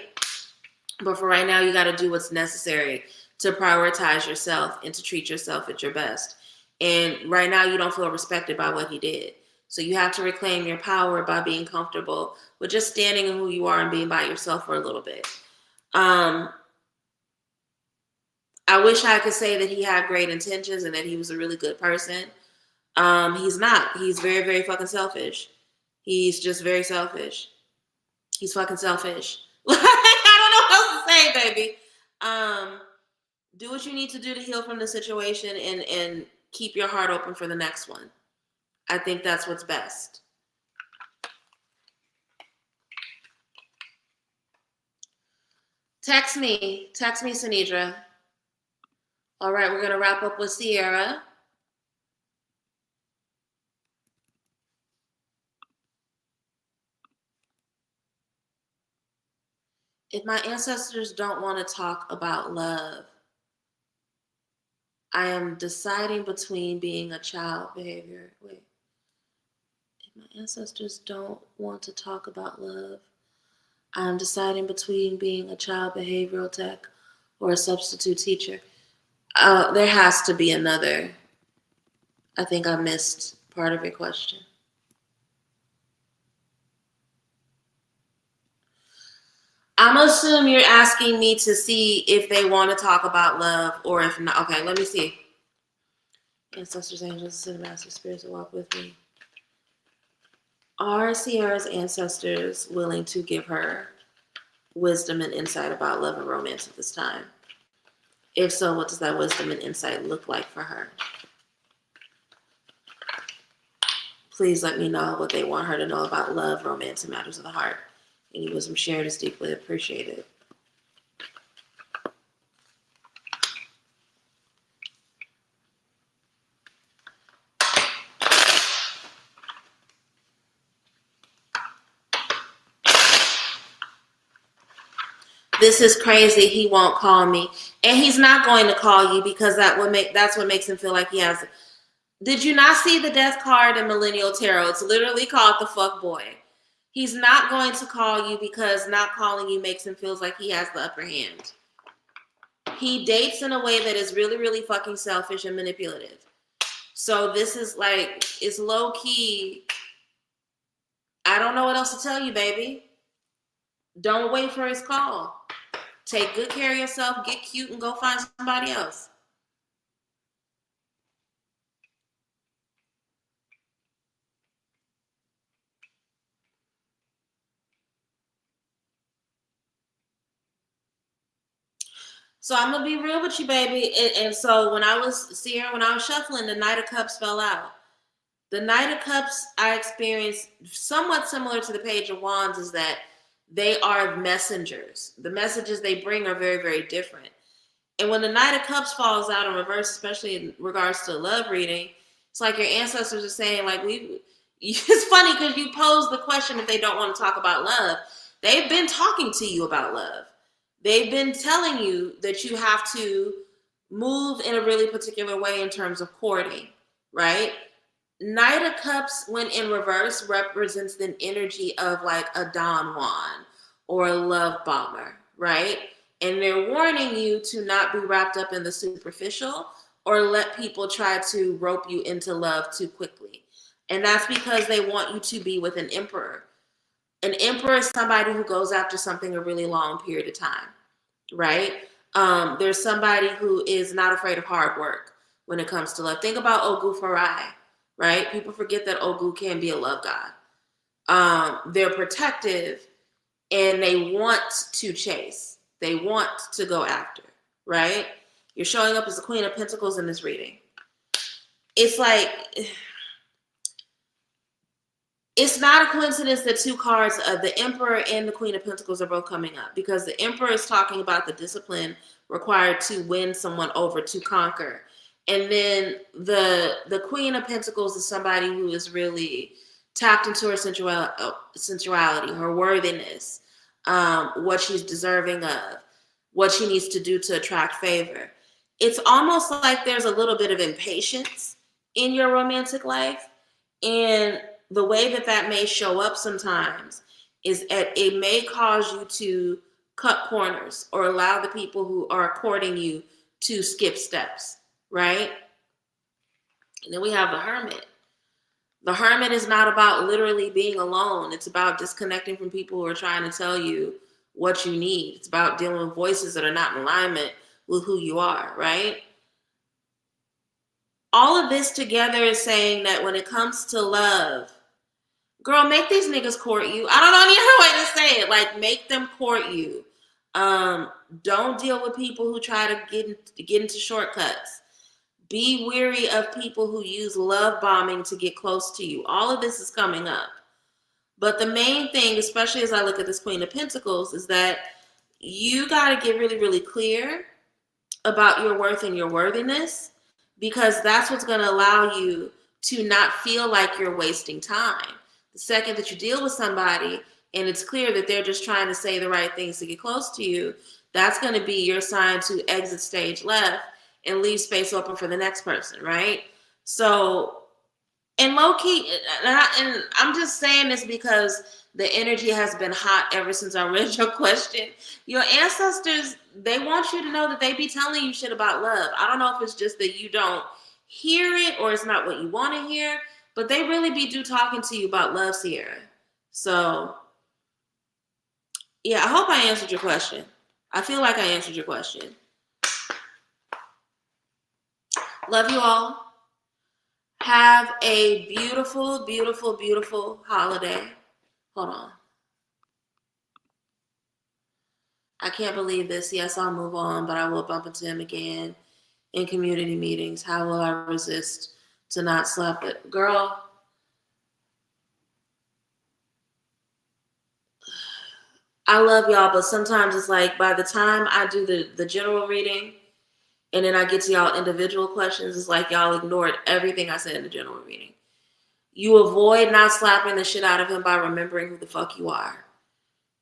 But for right now, you got to do what's necessary to prioritize yourself and to treat yourself at your best. And right now, you don't feel respected by what he did. So you have to reclaim your power by being comfortable with just standing in who you are and being by yourself for a little bit. I wish I could say that he had great intentions and that he was a really good person. He's not. He's very, very fucking selfish. He's just very selfish. He's fucking selfish. I don't know what else to say, baby. Do what you need to do to heal from the situation and keep your heart open for the next one. I think that's what's best. Text me, Sinidra. All right, we're going to wrap up with Sierra. If my ancestors don't want to talk about love, I am deciding between being a child behavior. Wait. If my ancestors don't want to talk about love, I am deciding between being a child behavioral tech or a substitute teacher. There has to be another. I think I missed part of your question. I'm assuming you're asking me to see if they want to talk about love or if not. Okay, let me see. Ancestors, angels, ascended masters, spirits will walk with me. Are Sierra's ancestors willing to give her wisdom and insight about love and romance at this time? If so, what does that wisdom and insight look like for her? Please let me know what they want her to know about love, romance, and matters of the heart. Any wisdom shared is deeply appreciated. This is crazy. He won't call me. And he's not going to call you because that's what makes him feel like he has. Did you not see the death card in Millennial Tarot? It's literally called the fuck boy. He's not going to call you because not calling you makes him feel like he has the upper hand. He dates in a way that is really, really fucking selfish and manipulative. So this is like, it's low key. I don't know what else to tell you, baby. Don't wait for his call. Take good care of yourself, get cute, and go find somebody else. So I'm gonna be real with you, baby. And so when I was shuffling, the Knight of Cups fell out. The Knight of Cups I experienced somewhat similar to the Page of Wands is that they are messengers. The messages they bring are very, very different. And when the Knight of Cups falls out in reverse, especially in regards to love reading, it's like your ancestors are saying, like, it's funny because you pose the question if they don't want to talk about love. They've been talking to you about love. They've been telling you that you have to move in a really particular way in terms of courting, right? Knight of Cups, when in reverse, represents the energy of like a Don Juan or a love bomber, right? And they're warning you to not be wrapped up in the superficial or let people try to rope you into love too quickly. And that's because they want you to be with an emperor. An emperor is somebody who goes after something a really long period of time, right? There's somebody who is not afraid of hard work when it comes to love. Think about Ogu Farai, right? People forget that Ogu can be a love god. They're protective and they want to chase. They want to go after, right? You're showing up as the Queen of Pentacles in this reading. It's like, it's not a coincidence that two cards of the Emperor and the Queen of Pentacles are both coming up, because the Emperor is talking about the discipline required to win someone over, to conquer. And then the Queen of Pentacles is somebody who is really tapped into her sensuality, her worthiness, what she's deserving of, what she needs to do to attract favor. It's almost like there's a little bit of impatience in your romantic life. And the way that may show up sometimes is that it may cause you to cut corners or allow the people who are courting you to skip steps, right? And then we have the Hermit. The Hermit is not about literally being alone. It's about disconnecting from people who are trying to tell you what you need. It's about dealing with voices that are not in alignment with who you are, right? All of this together is saying that when it comes to love, girl, make these niggas court you. I don't know any other way to say it. Like, make them court you. Don't deal with people who try to get into shortcuts. Be weary of people who use love bombing to get close to you. All of this is coming up. But the main thing, especially as I look at this Queen of Pentacles, is that you got to get really, really clear about your worth and your worthiness, because that's what's going to allow you to not feel like you're wasting time. The second that you deal with somebody and it's clear that they're just trying to say the right things to get close to you, that's going to be your sign to exit stage left and leave space open for the next person, right? So, and low key, and I'm just saying this because the energy has been hot ever since I read your question. Your ancestors, they want you to know that they be telling you shit about love. I don't know if it's just that you don't hear it or it's not what you want to hear, but they really be talking to you about love, Sierra. So, yeah, I hope I answered your question. I feel like I answered your question. Love you all. Have a beautiful, beautiful, beautiful holiday. Hold on. I can't believe this. Yes, I'll move on, but I will bump into him again in community meetings. How will I resist to not slap it? Girl, I love y'all, but sometimes it's like by the time I do the general reading and then I get to y'all individual questions, it's like y'all ignored everything I said in the general reading. You avoid not slapping the shit out of him by remembering who the fuck you are.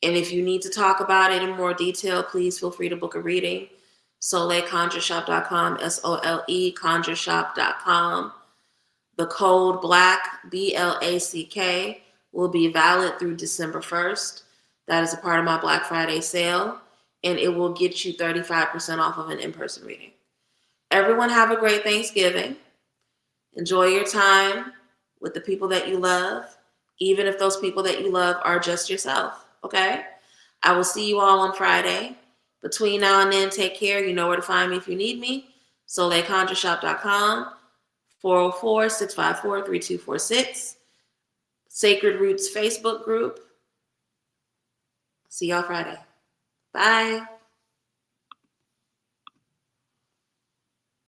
And if you need to talk about it in more detail, please feel free to book a reading. SoleConjureshop.com, SOLE Conjureshop.com. The code BLACK, BLACK, will be valid through December 1st. That is a part of my Black Friday sale, and it will get you 35% off of an in-person reading. Everyone have a great Thanksgiving. Enjoy your time with the people that you love, even if those people that you love are just yourself, okay? I will see you all on Friday. Between now and then, take care. You know where to find me if you need me. SoleilConjureShop.com, 404-654-3246. Sacred Roots Facebook group. See y'all Friday. Bye.